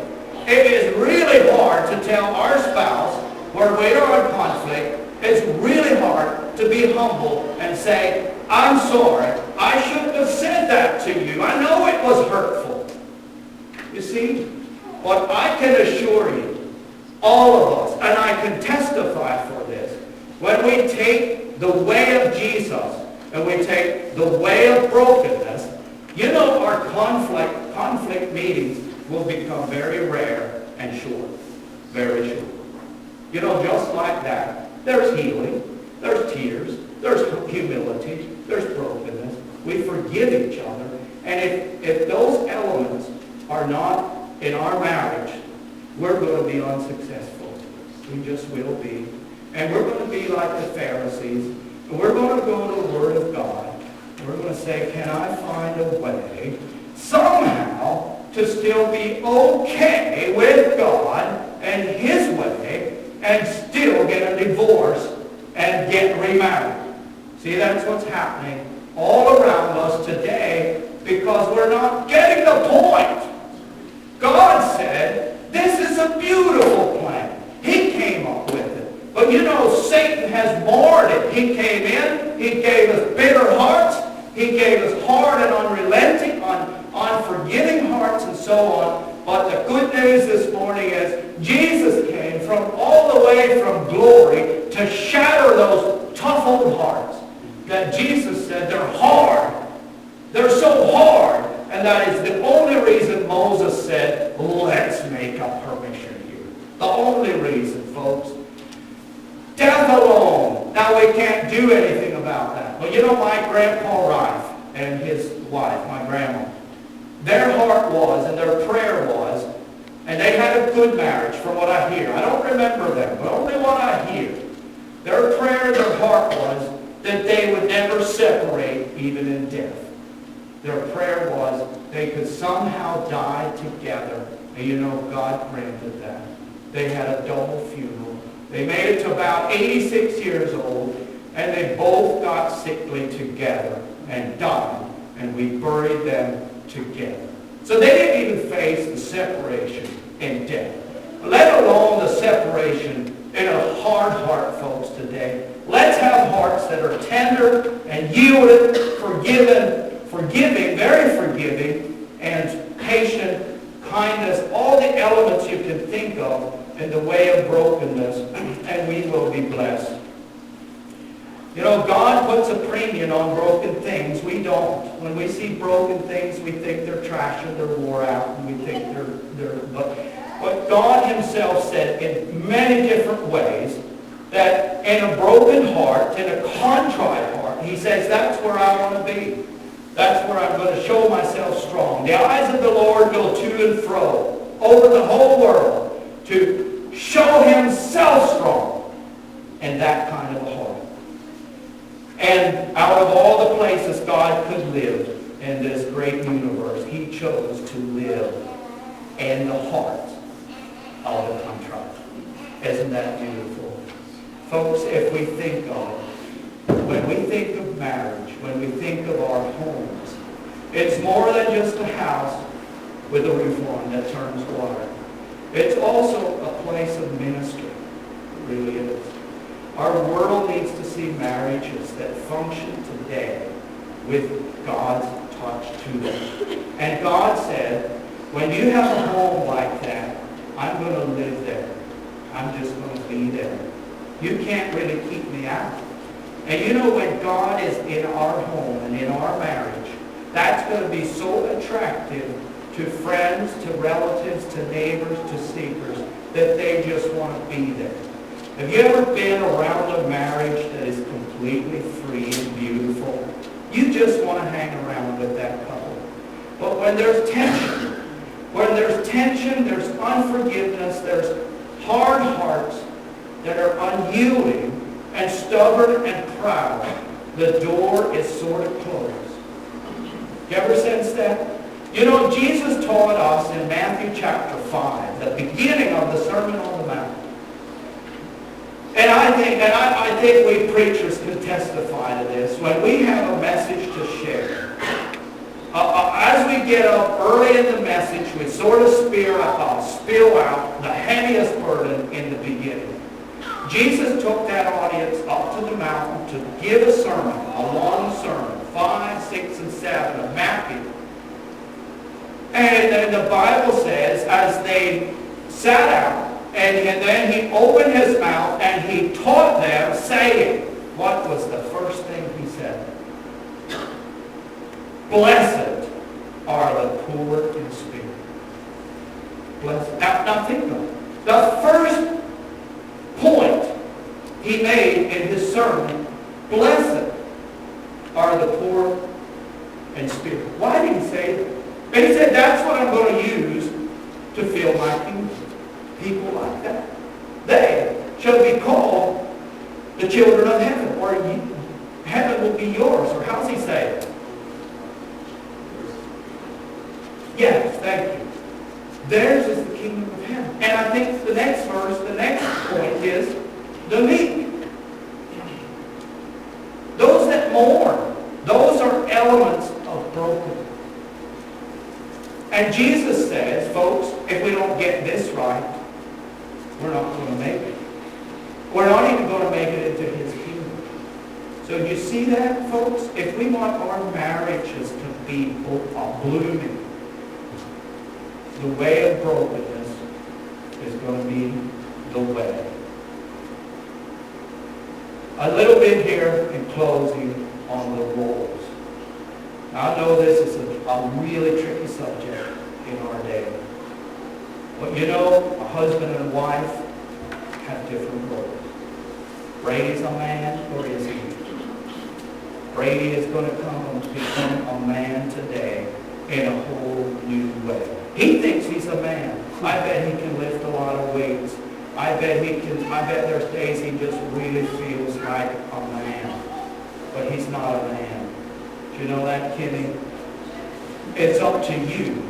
It is really hard to tell our spouse where we are in conflict. It's really hard to be humble and say, I'm sorry, I shouldn't have said that to you. I know it was hurtful. You see, what I can assure you, all of us, and I can testify for this, when we take the way of Jesus and we take the way of brokenness, you know, our conflict meetings will become very rare and short. Very short. You know, just like that, there's healing, there's tears, there's humility, there's brokenness. We forgive each other. And if those elements are not in our marriage, we're going to be unsuccessful. We just will be. And we're going to be like the Pharisees. And we're going to go to the Word of God. And we're going to say, can I find a way somehow to still be okay with God and His way and still get a divorce and get remarried? See, that's what's happening all around us today. because we're not getting the point. God said, this is a beautiful plan. He came up with it. But you know, Satan has marred it. He came in, he gave us bitter hearts, he gave us hard and unrelenting, unforgiving hearts and so on. But the good news this morning is Jesus came from all the way from glory to shatter those tough old hearts that Jesus said they're hard. They're so hard. And that is the only reason Moses said, let's make a permission here. The only reason, folks. Death alone. Now we can't do anything about that. But you know, my Grandpa Rife and his wife, my grandma, their heart was and their prayer was, and they had a good marriage from what I hear. I don't remember them, but only what I hear. Their prayer, their heart was that they would never separate even in death. Their prayer was they could somehow die together. And you know, God granted that. They had a double funeral. They made it to about 86 years old, and they both got sickly together and died. And we buried them together. So they didn't even face the separation in death, let alone the separation in a hard heart, folks, today. Let's have hearts that are tender and yielded, forgiving, very forgiving, and patient, kindness, all the elements you can think of in the way of brokenness, and we will be blessed. You know, God puts a premium on broken things. We don't. When we see broken things, we think they're trash and they're wore out, and we think but God himself said in many different ways that in a broken heart, in a contrite heart, he says, that's where I want to be. That's where I'm going to show myself strong. The eyes of the Lord go to and fro over the whole world to show himself strong in that kind of a heart. And out of all the places God could live in this great universe, he chose to live in the heart of the contrite. Isn't that beautiful? Folks, if we think of it, when we think of marriage, when we think of our homes, it's more than just a house with a roof on that turns water. It's also a place of ministry. It really is. Our world needs to see marriages that function today with God's touch to them. And God said, when you have a home like that, I'm going to live there. I'm just going to be there. You can't really keep me out. And you know, when God is in our home and in our marriage, that's going to be so attractive to friends, to relatives, to neighbors, to seekers, that they just want to be there. Have you ever been around a marriage that is completely free and beautiful? You just want to hang around with that couple. But when there's tension, there's unforgiveness, there's hard hearts that are unyielding and stubborn and proud, the door is sort of closed. You ever sense that? You know, Jesus taught us in Matthew chapter 5, the beginning of the Sermon on the Mount. And I think we preachers can testify to this. When we have a message to share, as we get up early in the message, we sort of spill out the heaviest burden in the beginning. Jesus took that audience up to the mountain to give a sermon, a long sermon, 5, 6, and 7 of Matthew. And then the Bible says, as they sat out, and then he opened his mouth and he taught them, saying, what was the first thing he said? Blessed are the poor in spirit. Blessed. Now think of it. The first point he made in his sermon, blessed are the poor in spirit. Why did he say that? And he said, that's what I'm going to use to fill my kingdom. People like that. They shall be called the children of heaven, or heaven will be yours. Or how's he say it? Yes, thank you. Theirs is the kingdom of heaven. And I think the next verse, the next point is the meek. Those that mourn, those are elements of brokenness. And Jesus says, folks, if we don't get this right, we're not going to make it. We're not even going to make it into his kingdom. So you see that, folks? If we want our marriages to be blooming, the way of brokenness is going to be the way. A little bit here in closing on the roles. Now, I know this is a really tricky subject in our day. But you know, a husband and a wife have different roles. Brady's a man, or is he? Brady is going to come and become a man today in a whole new way. He thinks he's a man. I bet he can lift a lot of weights. I bet there's days he just really feels like a man. But he's not a man. Do you know that, Kimmy? It's up to you.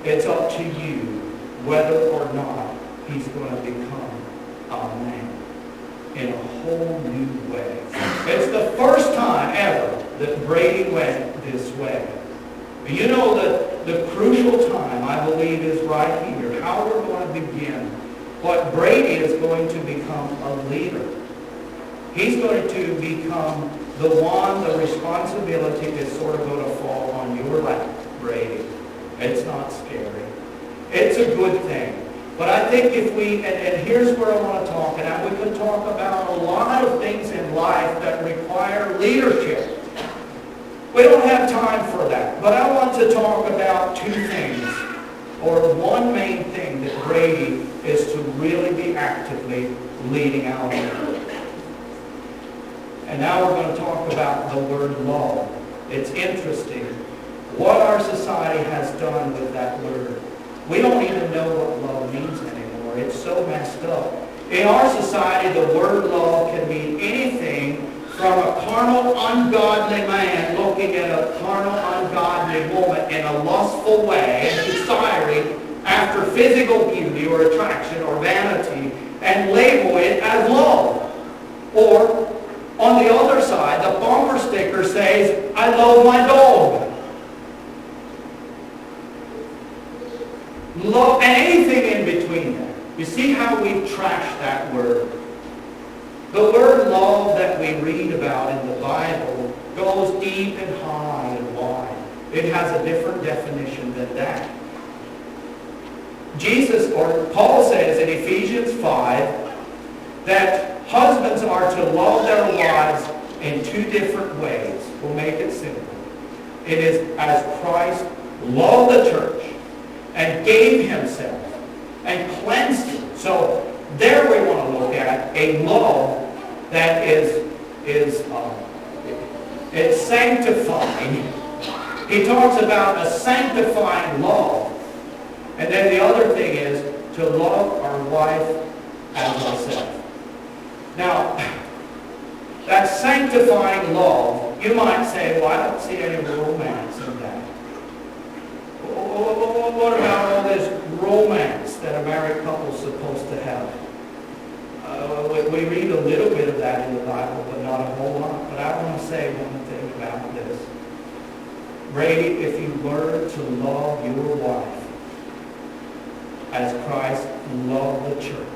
It's up to you whether or not he's going to become a man in a whole new way. It's the first time ever that Brady went this way. You know, the crucial time, I believe, is right here. How we're going to begin. What Brady is going to become a leader. He's going to become the one, the responsibility is sort of going to fall on your lap, Brady. It's not scary. It's a good thing. But I think if we, and here's where I want to talk, and we could talk about a lot of things in life that require leadership. We don't have time for that. But I want to talk about two things, or one main thing that Brady is to really be actively leading out on. And now we're going to talk about the word love. It's interesting what our society has done with that word. We don't even know what love means anymore. It's so messed up. In our society, the word love can mean anything from a carnal, ungodly man looking at a carnal, ungodly woman in a lustful way and desiring after physical beauty or attraction or vanity and label it as love. Or, on the other side, the bumper sticker says, I love my dog. Love, and anything in between that. You see how we've trashed that word? The word love that we read about in the Bible goes deep and high and wide. It has a different definition than that. Jesus, or Paul says in Ephesians 5, that husbands are to love their wives in two different ways. We'll make it simple. It is as Christ loved the church and gave himself and cleansed it. So there we want to look at a love that is it's sanctifying. He talks about a sanctifying love. And then the other thing is to love our wife as ourselves. Now, that sanctifying love, you might say, well, I don't see any romance in that. What about all this romance that a married couple is supposed to have? We read a little bit of that in the Bible, but not a whole lot. But I want to say one thing about this. Brady, if you learn to love your wife as Christ loved the church,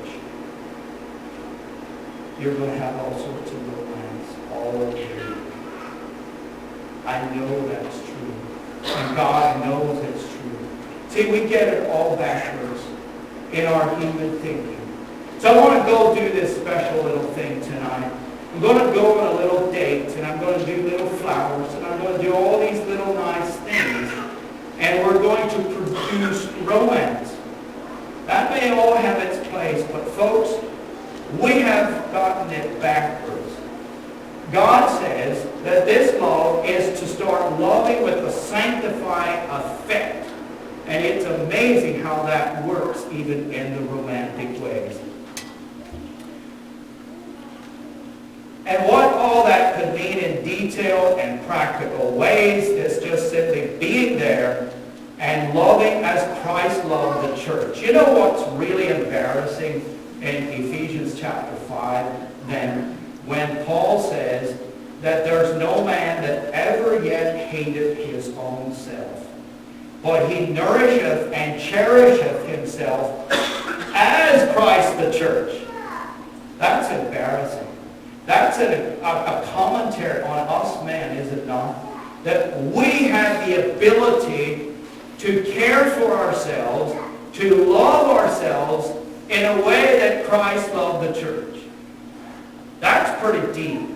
you're going to have all sorts of romance all over you. I know that's true. And God knows it's true. See, we get it all backwards in our human thinking. So I want to go do this special little thing tonight. I'm going to go on a little date, and I'm going to do little flowers, and I'm going to do all these little nice things. And we're going to produce romance. That may all have its place, but folks, we have gotten it backwards. God says that this love is to start loving with a sanctifying effect. And it's amazing how that works even in the romantic ways. And what all that could mean in detailed and practical ways is just simply being there and loving as Christ loved the church. You know what's really embarrassing in Ephesians chapter 5? Then when Paul says that there's no man that ever yet hated his own self. but he nourisheth and cherisheth himself as Christ the church. That's embarrassing. That's a commentary on us men, is it not? That we have the ability to care for ourselves, to love ourselves in a way that Christ loved the church. That's pretty deep.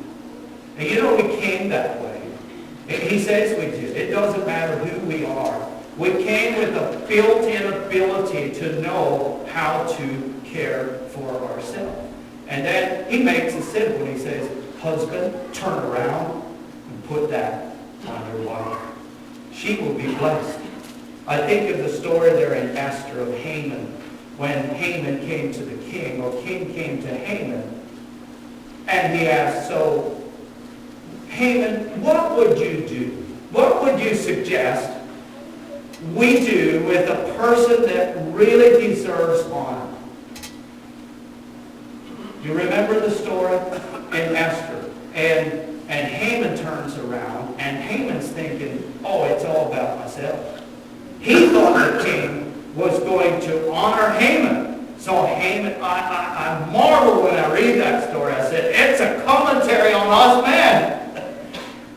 And you know, we came that way. He says we did. It doesn't matter who we are. We came with a built-in ability to know how to care for ourselves. And then he makes it simple. He says, husband, turn around and put that on your wife. She will be blessed. I think of the story there in Esther of Haman. When Haman came to the king, or king came to Haman, and he asked, so, Haman, what would you do? What would you suggest we do with a person that really deserves honor? You remember the story in Esther? And Haman turns around, and Haman's thinking, oh, it's all about myself. He thought the king was going to honor Haman. So Haman, I marvel when I read that story. I said, it's a commentary on us men.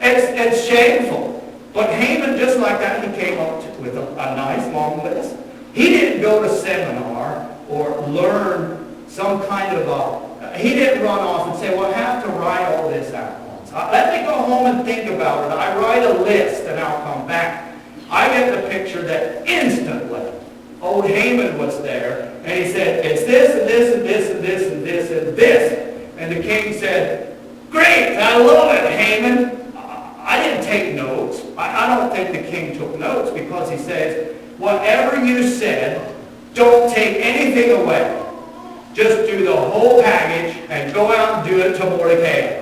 It's shameful. But Haman, just like that, he came up with a nice long list. He didn't go to seminar or learn some kind of he didn't run off and say, well, I have to write all this out once. Let me go home and think about it. I write a list and I'll come back. I get the picture that instantly old Haman was there, and he said, it's this and this and this and this and this and this. And the king said, great, I love it, Haman. I didn't take notes. I don't think the king took notes, because he says, whatever you said, don't take anything away. Just do the whole package and go out and do it to Mordecai.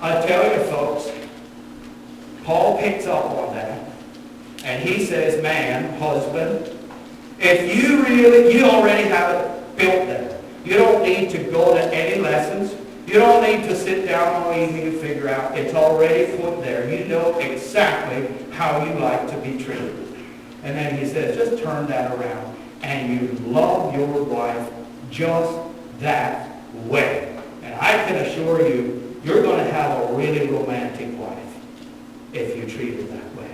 I tell you, folks, Paul picks up on that, and he says, man, husband, if you already have it built there. You don't need to go to any lessons. You don't need to sit down all evening and figure out. It's already put there. You know exactly how you like to be treated. And then he says, just turn that around, and you love your wife just that way. And I can assure you, you're going to have a really romantic wife if you treat her that way.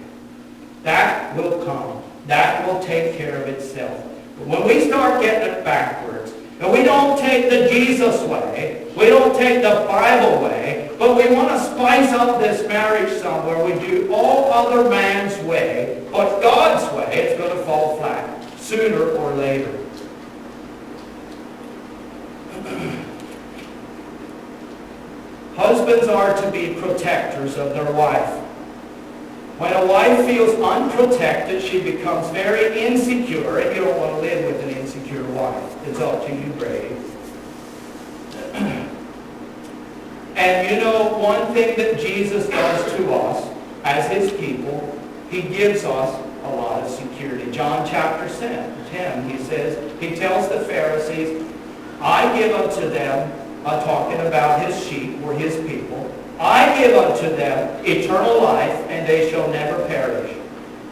That will come. That will take care of itself. But when we start getting it backwards, and we don't take the Jesus way, we don't take the Bible way, but we want to spice up this marriage somewhere. We do all other man's way, but God's way, it's going to fall flat sooner or later. Husbands are to be protectors of their wife. When a wife feels unprotected, she becomes very insecure, and you don't want to live with an insecure wife. It's up to you, Brady. And you know, one thing that Jesus does to us as his people, he gives us a lot of security. John chapter 10, he says, he tells the Pharisees, I give unto them, talking about his sheep or his people, I give unto them eternal life, and they shall never perish.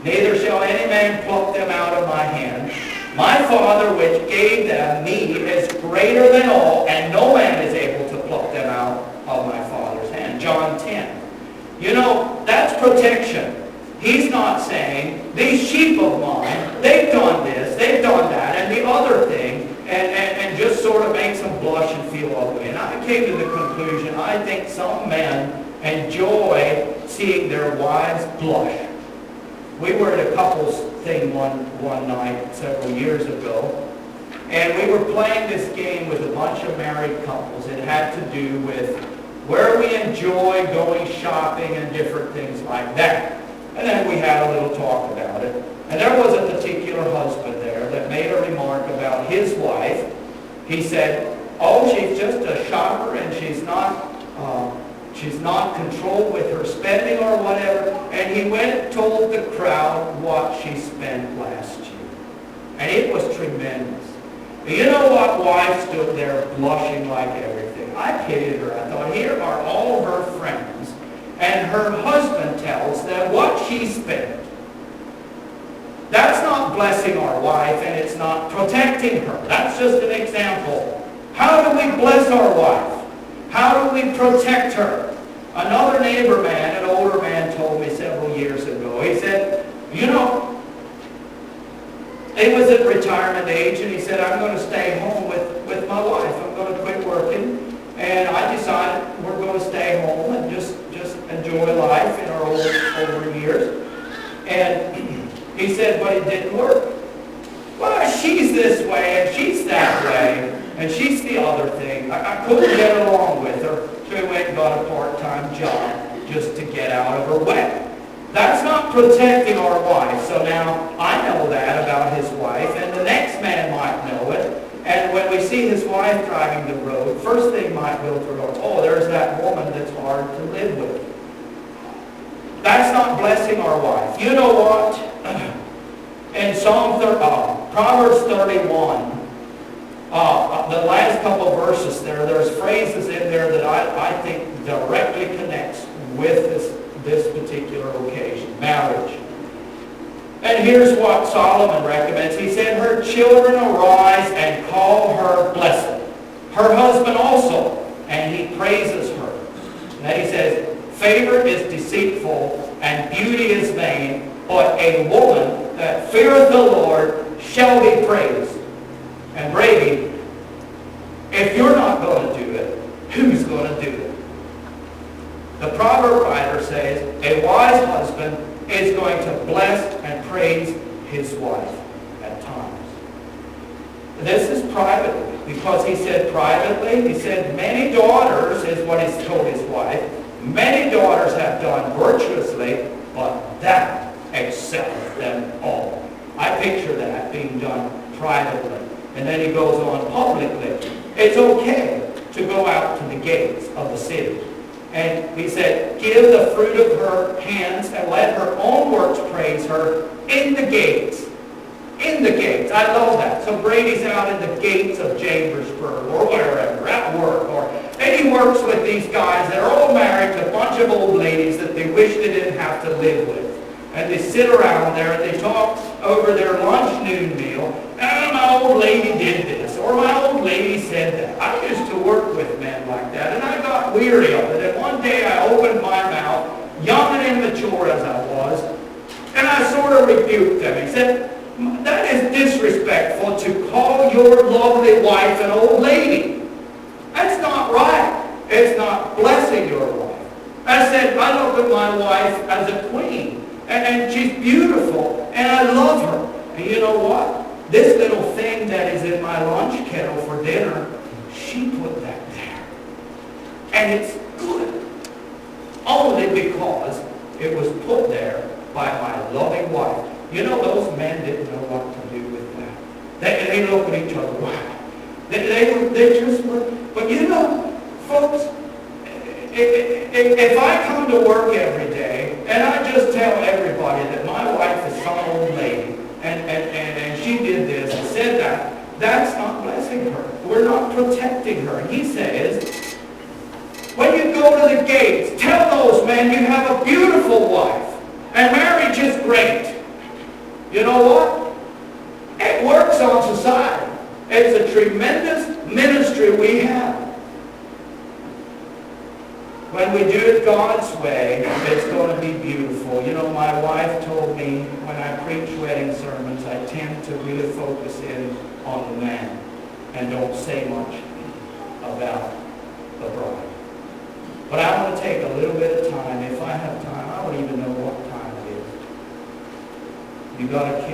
Neither shall any man pluck them out of my hand. My Father which gave them me is greater than all, and no man is able to pluck them out of my Father's hand. John 10. You know, that's protection. He's not saying, these sheep of mine, they've done this, they've done that, and the other thing, and just sort of makes them blush and feel ugly. And I came to the conclusion, I think some men enjoy seeing their wives blush. We were at a couples thing one night several years ago, and we were playing this game with a bunch of married couples. It had to do with where we enjoy going shopping and different things like that. And then we had a little talk about it. And there was a particular husband there that made a remark about his wife. He said, oh, she's just a shopper, and she's not controlled with her spending or whatever. And he went and told the crowd what she spent last year. And it was tremendous. You know what? Wife stood there blushing like everything. I pitied her. I thought, here are all her friends, and her husband tells them what she spent. That's not blessing our wife, and it's not protecting her. That's just an example. How do we bless our wife? How do we protect her? Another neighbor man, an older man, told me several years ago, he said, you know, he was at retirement age, and he said, I'm going to stay home with my wife. I'm going to quit working, and I decided we're going to stay home and just enjoy life in our older years. And he said, but it didn't work. Well, she's this way, and she's that way, and she's the other thing. I couldn't get along with her, so he went and got a part-time job just to get out of her way. That's not protecting our wife. So now I know that about his wife, and the next man might know it. And when we see his wife driving the road, first thing might go through our, oh, there's that woman that's hard to live with. That's not blessing our wife. You know what? In Proverbs 31, the last couple verses there's phrases in there that I think directly connects with this particular occasion, marriage. And here's what Solomon recommends. He said, her children arise and call her blessed. Her husband also, and he praises her. And then he says, favor is deceitful and beauty is vain, but a woman that feareth the Lord shall be praised. And Brady, if you're not going to do it, who's going to do it? The proverb writer says, a wise husband is going to bless and praise his wife at times. This is privately, because he said privately, he said many daughters, is what he's told his wife, many daughters have done virtuously, but that excelleth them all. I picture that being done privately. And then he goes on publicly. It's okay to go out to the gates of the city. And he said, give the fruit of her hands and let her own works praise her in the gates. In the gates. I love that. So Brady's out in the gates of Chambersburg or wherever, at work. And he works with these guys that are all married to a bunch of old ladies that they wish they didn't have to live with. And they sit around there and they talk over their lunch noon meal. And my old lady did this, or my old lady said that. I used to work with men like that, and I got weary of it. And one day I opened my mouth, young and immature as I was, and I sort of rebuked them. He said, that is disrespectful to call your lovely wife an old lady. That's not right. It's not blessing your wife. I said, I look at my wife as a queen. And she's beautiful, and I love her. And you know what? This little thing that is in my lunch kettle for dinner, she put that there. And it's good. Only because it was put there by my loving wife. You know, those men didn't know what to do with that. They look at each other, wow. They just were. But you know, folks, if I come to work every day and I just tell everybody that my wife is some old lady and she did this and said that, that's not blessing her. We're not protecting her. And he says, when you go to the gates, tell those men you have a beautiful wife and marriage is great. You know what? It works on society. It's a tremendous ministry we have. When we do it God's way, it's going to be beautiful. You know, my wife told me when I preach wedding sermons, I tend to really focus in on the man and don't say much about the bride. But I want to take a little bit of time. If I have time, I don't even know what time it is. You got to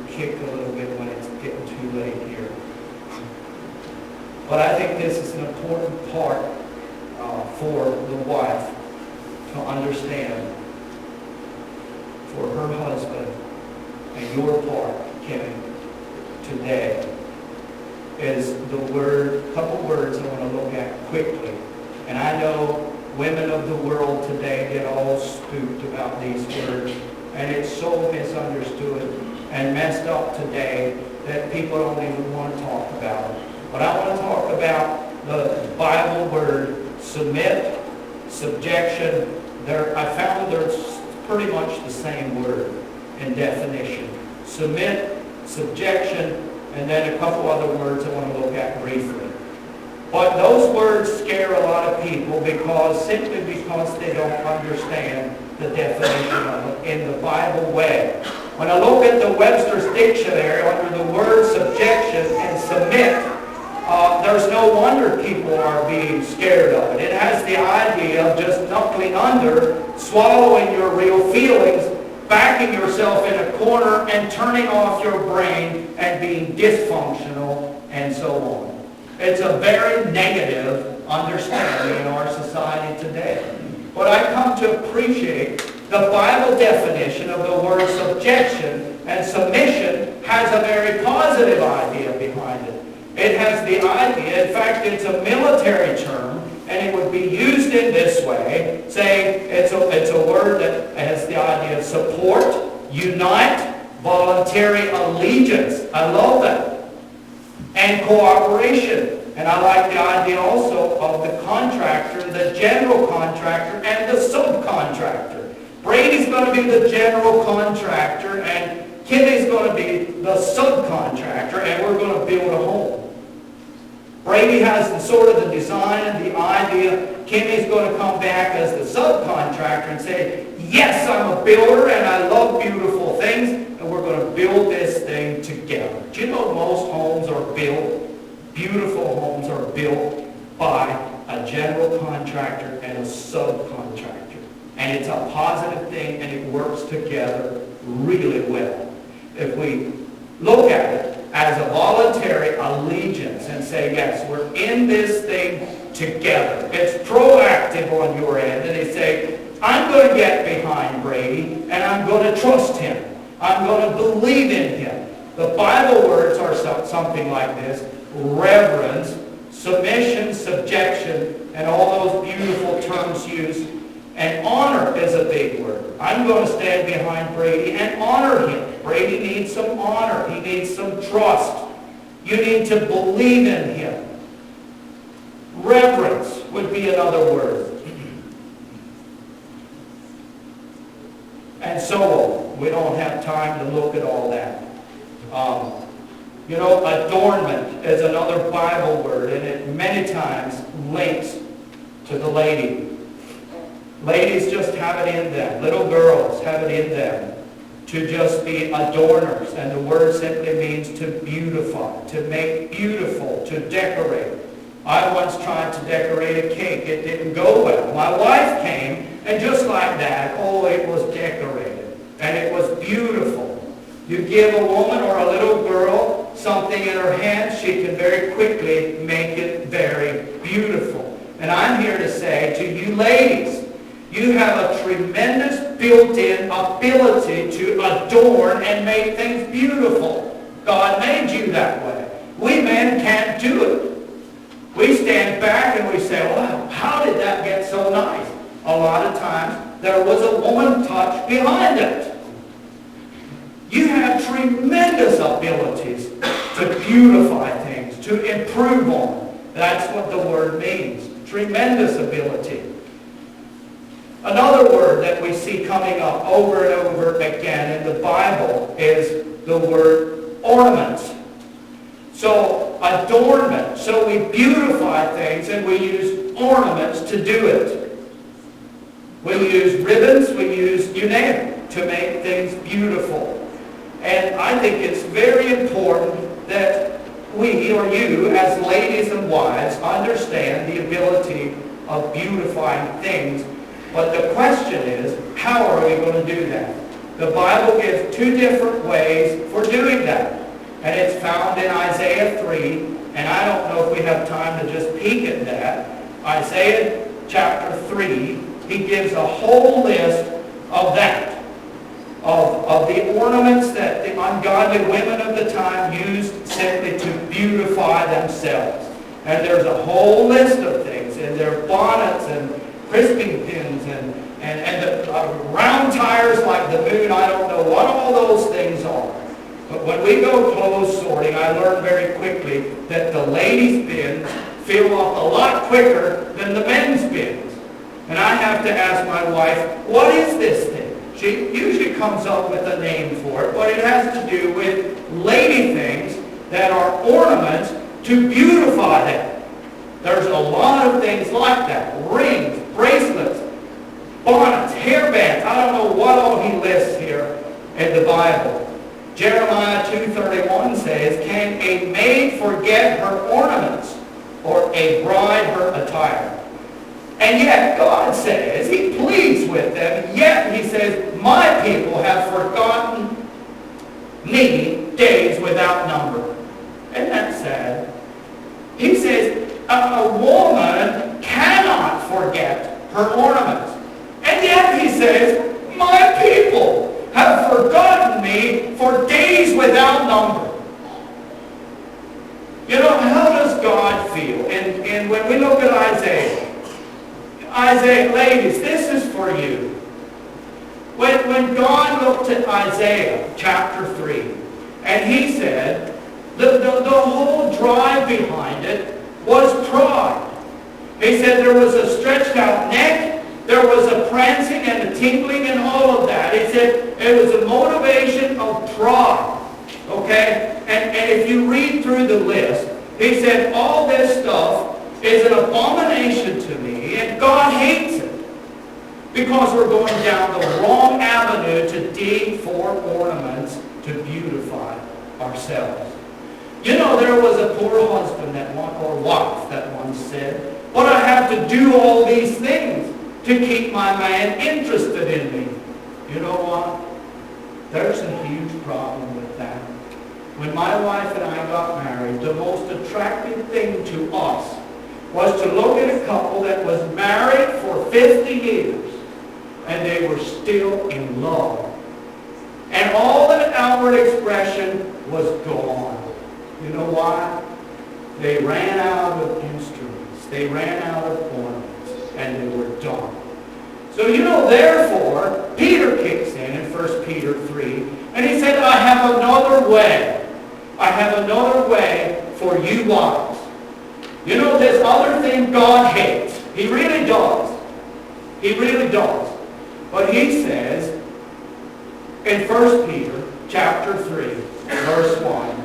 kick a little bit when it's getting too late here. But I think this is an important part for the wife to understand, for her husband, and your part, Kimmy, today is the couple words I want to look at quickly. And I know women of the world today get all spooked about these words, and it's so misunderstood and messed up today that people don't even want to talk about it. But I want to talk about the Bible word submit, subjection, I found there's pretty much the same word in definition. Submit, subjection, and then a couple other words I want to look at briefly. But those words scare a lot of people simply because they don't understand the definition of it in the Bible way. When I look at the Webster's Dictionary under the word subjection and submit, there's no wonder people are being scared of it. It has the idea of just knuckling under, swallowing your real feelings, backing yourself in a corner and turning off your brain and being dysfunctional and so on. It's a very negative understanding in our society today. But I come to appreciate the Bible definition of the word subjection and submission has a very positive idea behind it. It has the idea, in fact, it's a military term, and it would be used in this way, saying it's a word that has the idea of support, unite, voluntary allegiance. I love that. And cooperation. And I like the idea also of the contractor, the general contractor, and the subcontractor. Brady's going to be the general contractor, and Kimmy's going to be the subcontractor, and we're going to build a home. Brady has the design and the idea. Kimmy's going to come back as the subcontractor and say, yes, I'm a builder, and I love beautiful things, and we're going to build this thing together. Do you know most homes are built? Beautiful homes are built by a general contractor and a subcontractor. And it's a positive thing, and it works together really well. If we look at it as a voluntary allegiance and say, yes, we're in this thing together. It's proactive on your end, and they say, I'm going to get behind Brady, and I'm going to trust him. I'm going to believe in him. The Bible words are something like this: reverence, submission, subjection, and all those beautiful terms used. And honor is a big word. I'm going to stand behind Brady and honor him. Brady needs some honor. He needs some trust. You need to believe in him. Reverence would be another word. And so on. We don't have time to look at all that. Adornment is another Bible word, and it many times links to the lady. Ladies just have it in them. Little girls have it in them to just be adorners. And the word simply means to beautify, to make beautiful, to decorate. I once tried to decorate a cake. It didn't go well. My wife came, and just like that, it was decorated. And it was beautiful. You give a woman or a little girl something in her hand, she can very quickly make it very beautiful. And I'm here to say to you ladies, you have a tremendous built-in ability to adorn and make things beautiful. God made you that way. We men can't do it. We stand back and we say, wow, how did that get so nice? A lot of times there was a woman touch behind it. You have tremendous abilities to beautify things, to improve on them. That's what the word means. Tremendous ability. Another word that we see coming up over and over again in the Bible is the word ornament. So adornment. So we beautify things and we use ornaments to do it. We use ribbons, we use, you name it, to make things beautiful. And I think it's very important that we, or you, as ladies and wives, understand the ability of beautifying things. But the question is, how are we going to do that? The Bible gives two different ways for doing that. And it's found in Isaiah 3. And I don't know if we have time to just peek at that. Isaiah chapter 3, he gives a whole list of that. Of the ornaments that the ungodly women of the time used simply to beautify themselves. And there's a whole list of things. And there are bonnets and crisping pins and the round tires like the moon. I don't know what all those things are. But when we go clothes sorting, I learned very quickly that the ladies' bins fill up a lot quicker than the men's bins. And I have to ask my wife, what is this thing? She usually comes up with a name for it, but it has to do with lady things that are ornaments to beautify them. There's a lot of things like that. Rings, bracelets, bonnets, hairbands. I don't know what all he lists here in the Bible. Jeremiah 2:31 says, can a maid forget her ornaments, or a bride her attire? And yet God says, he pleads with them, yet he says, my people have forgotten me days without number. Isn't that sad? He says, a woman cannot forget her ornaments. And yet he says, my people have forgotten me for days without number. You know, how does God feel? And when we look at Isaiah, ladies, this is for you. When God looked at Isaiah chapter 3, and he said, the whole drive behind it was pride. He said there was a stretched out neck, there was a prancing and a tingling and all of that. He said it was a motivation of pride. Okay? And if you read through the list, he said all this stuff is an abomination to me, and God hates it. Because we're going down the wrong avenue to dig for ornaments to beautify ourselves. You know, there was a poor husband or wife that once said, but I have to do all these things to keep my man interested in me. You know what? There's a huge problem with that. When my wife and I got married, the most attractive thing to us was to look at a couple that was married for 50 years. And they were still in love. And all that outward expression was gone. You know why? They ran out of instruments. They ran out of ornaments. And they were done. So you know, therefore, Peter kicks in 1 Peter 3. And he said, I have another way. I have another way for you wives. You know, this other thing God hates. He really does. He really does. But he says in 1 Peter chapter 3, verse 1,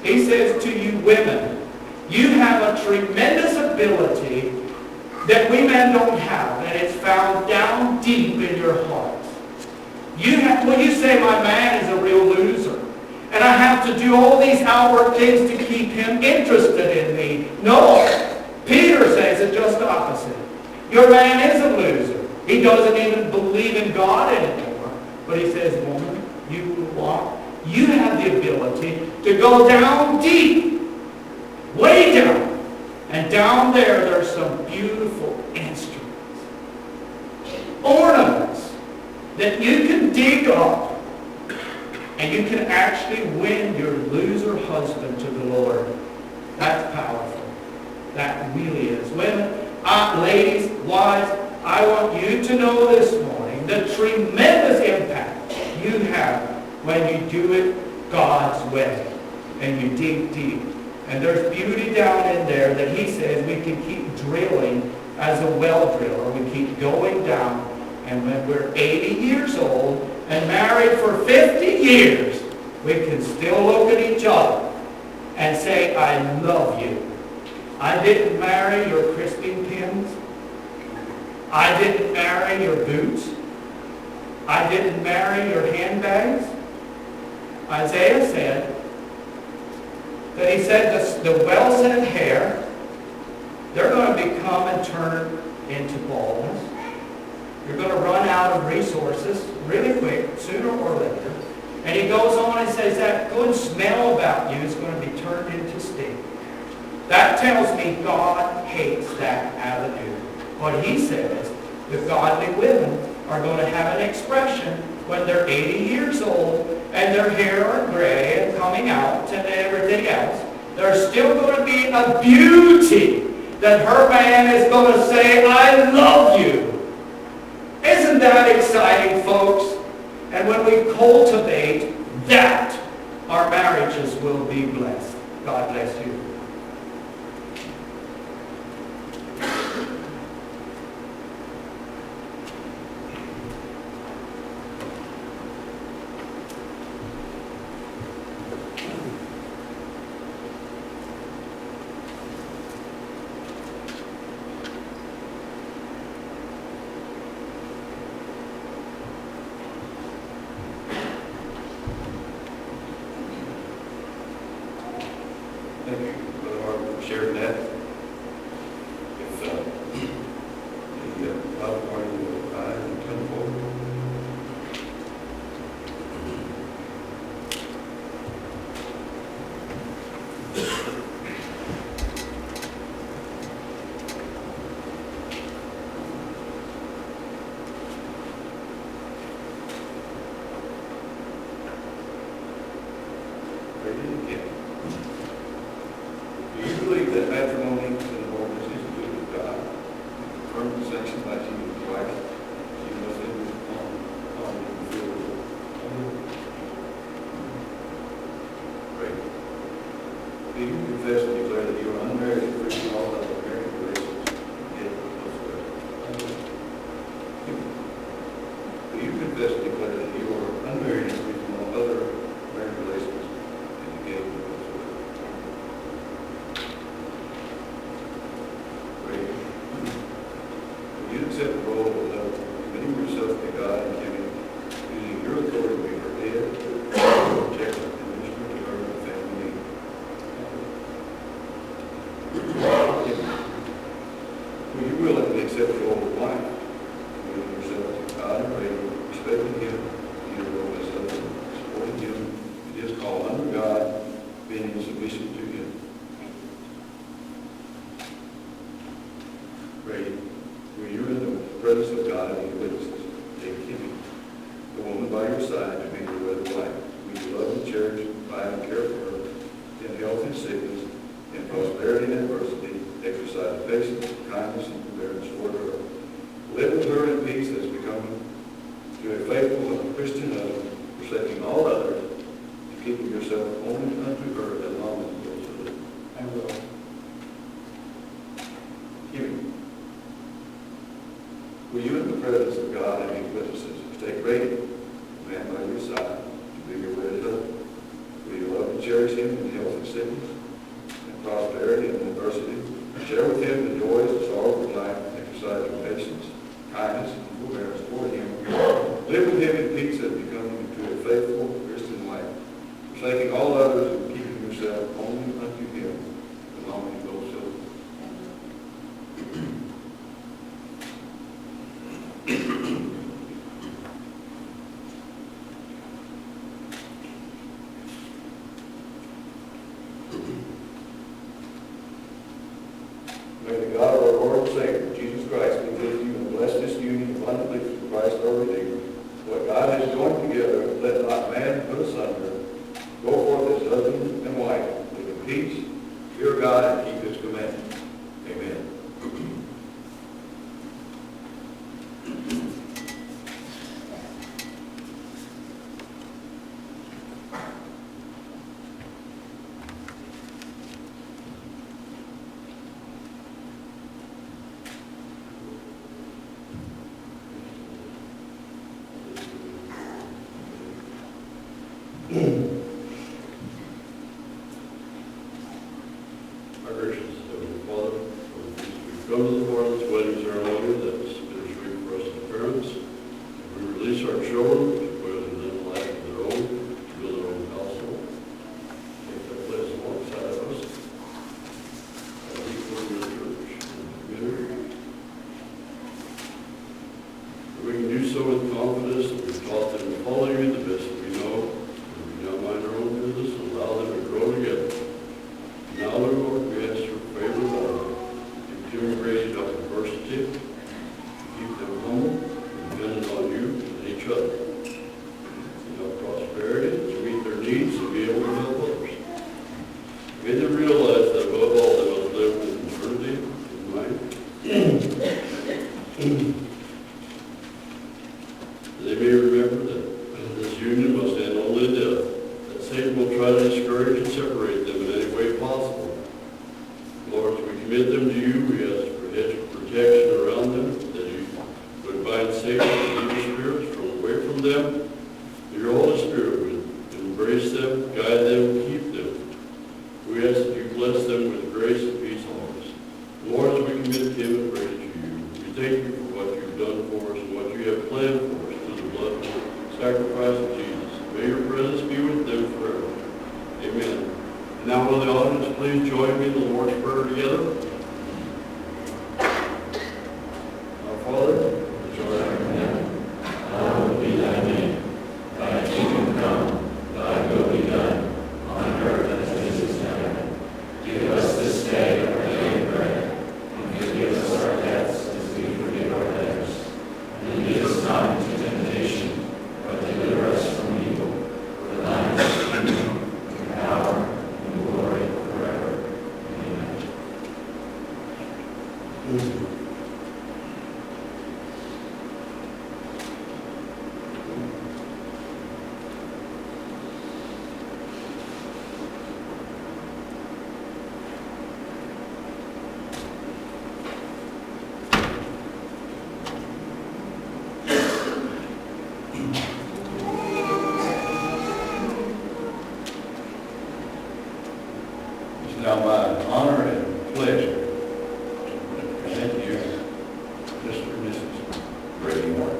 he says to you women, you have a tremendous ability that we men don't have, and it's found down deep in your hearts. When you say my man is a real loser, and I have to do all these outward things to keep him interested in me. No, Peter says it's just the opposite. Your man is a loser. He doesn't even believe in God anymore. But he says, woman, you have the ability to go down deep, way down. And down there's some beautiful instruments, ornaments that you can dig up, and you can actually win your loser husband to the Lord. That's powerful. That really is. Women, ladies, wives, I want you to know this morning the tremendous impact you have when you do it God's way and you dig deep. And there's beauty down in there that he says we can keep drilling as a well driller. We keep going down. And when we're 80 years old and married for 50 years, we can still look at each other and say, I love you. I didn't marry your crisping pins. I didn't marry your boots. I didn't marry your handbags. Isaiah said that he said the well-set hair, they're going to become and turn into baldness. You're going to run out of resources really quick, sooner or later. And he goes on and says that good smell about you is going to be turned into stink. That tells me God hates that avenue. But he says the godly women are going to have an expression when they're 80 years old and their hair are gray and coming out and everything else. There's still going to be a beauty that her man is going to say, I love you. Isn't that exciting, folks? And when we cultivate that, our marriages will be blessed. God bless you. Thank you, Brother Mark, for sharing that. If the Bible party will rise and come forward. Brady and Kimmy. Do you believe that matrimony in the ordinance is good with God? Firm sanction by you and your wife, she must live on the field. Brady. Do you confess and declare that you are unmarried and free from all other married relations? Yet whatsoever. Do you confess and declare that you are unmarried and free from all other married relations? You accept the role of committing yourself to God and Kimmy, using your authority to be her head, protector, and minister to her and family needs. Will you willingly accept the role of wife, committing yourself to God and Brady, respecting him, your role as husband, supporting him, it is called under God, being in submission to him? Brady, were you in the presence of God and your witnesses, take Kimmy, the woman by your side, to be your wedded wife? Will you love and cherish, provide and care for her in health and sickness, in prosperity and adversity, exercise patience, kindness, and forbearance toward her? Live with her in peace as becoming to a faithful and Christian husband, forsaking all others, and keeping yourself only unto her as long as you will live. I will. Kimmy, will you in the presence of God and his witnesses take Brady, the man by your side, to be your wedded husband? Will you love and cherish him in health and sickness, in prosperity and adversity? Share with him the joys and sorrows of life, exercising patience, kindness, and forbearance toward him. Live with him in peace as becoming to a faithful Christian wife, forsaking all others and keeping yourself only unto him, as long as you go so. May the God of our Lord and Savior, Jesus Christ, be with you and bless this union abundantly through Christ our Redeemer. What God has joined together, let not man put asunder. Go forth as husband and wife, live in peace, fear God, and keep his commandments. Amen. Our gracious Heavenly Father, we've come to the part of this wedding ceremony that's bittersweet for us as parents. We release our children to put them in a life of their own, to build their own household, take their place alongside of us, and equal in the church and the community. We can do so with confidence that we've taught them to follow you the best that we know, and we now mind our own business and allow them to grow together. Now, Lord, we ask your favor, Lord, to give Brady up adversity, to keep them humble, dependent on you and each other. Enough prosperity to meet their needs and be able to help others. May they realize that above all they must live with eternity in mind. They may remember that this union must end only in death, that Satan will try to discourage and separate them in any way possible. Lord, as we commit them to you, we ask for a hedge of protection around them, that you would bind Satan and evil spirits away from them. Your Holy Spirit would embrace them Now will the audience please join me in the Lord's Prayer together? Our Father, which art in heaven, hallowed be thy name. Thy kingdom come, thy will be done, on earth as it is in heaven. Give us this day our daily bread, and forgive us our debts as we forgive our debtors. And lead us not into temptation, but deliver us from evil. For thine is the kingdom, the power, and glory forever. Amen. It's now my honor and pleasure to present you Mr. and Mrs. Brady Moore.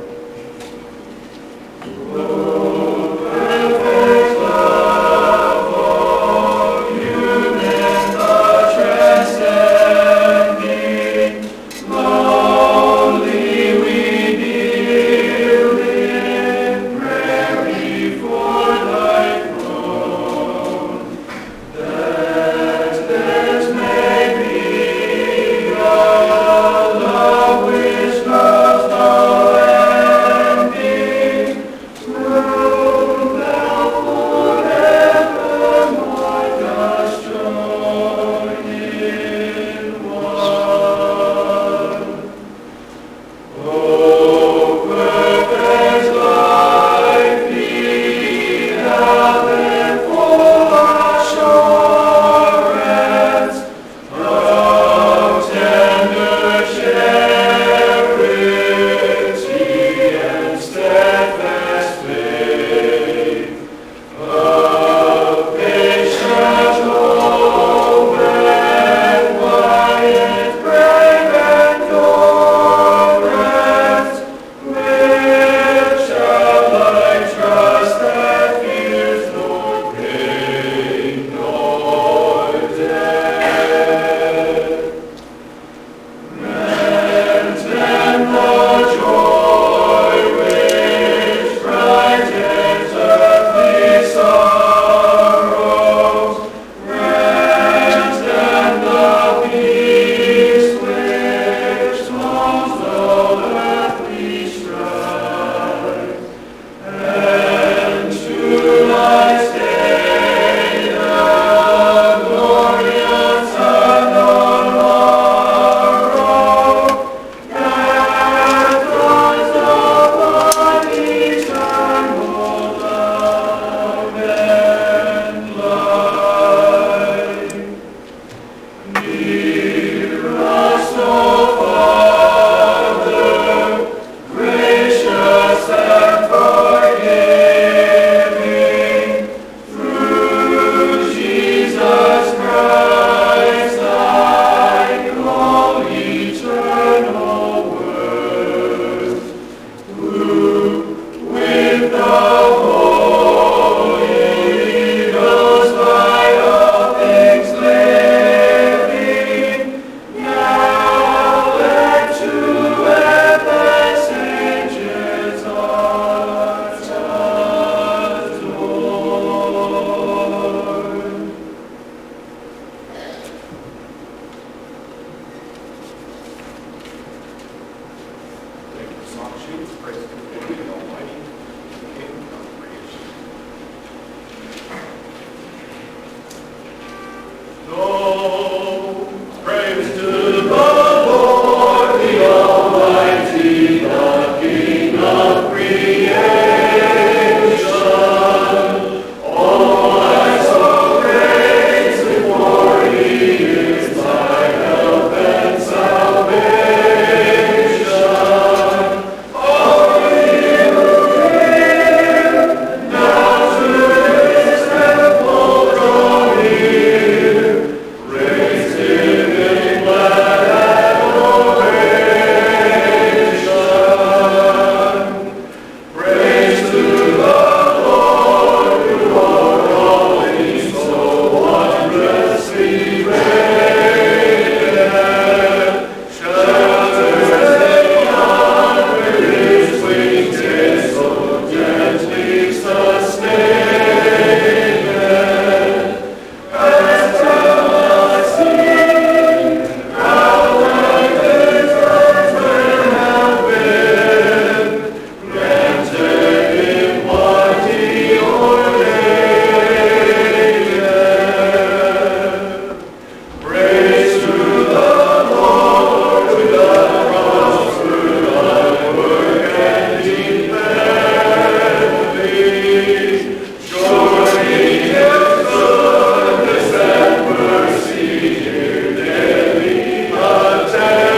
So, praise to the Lord.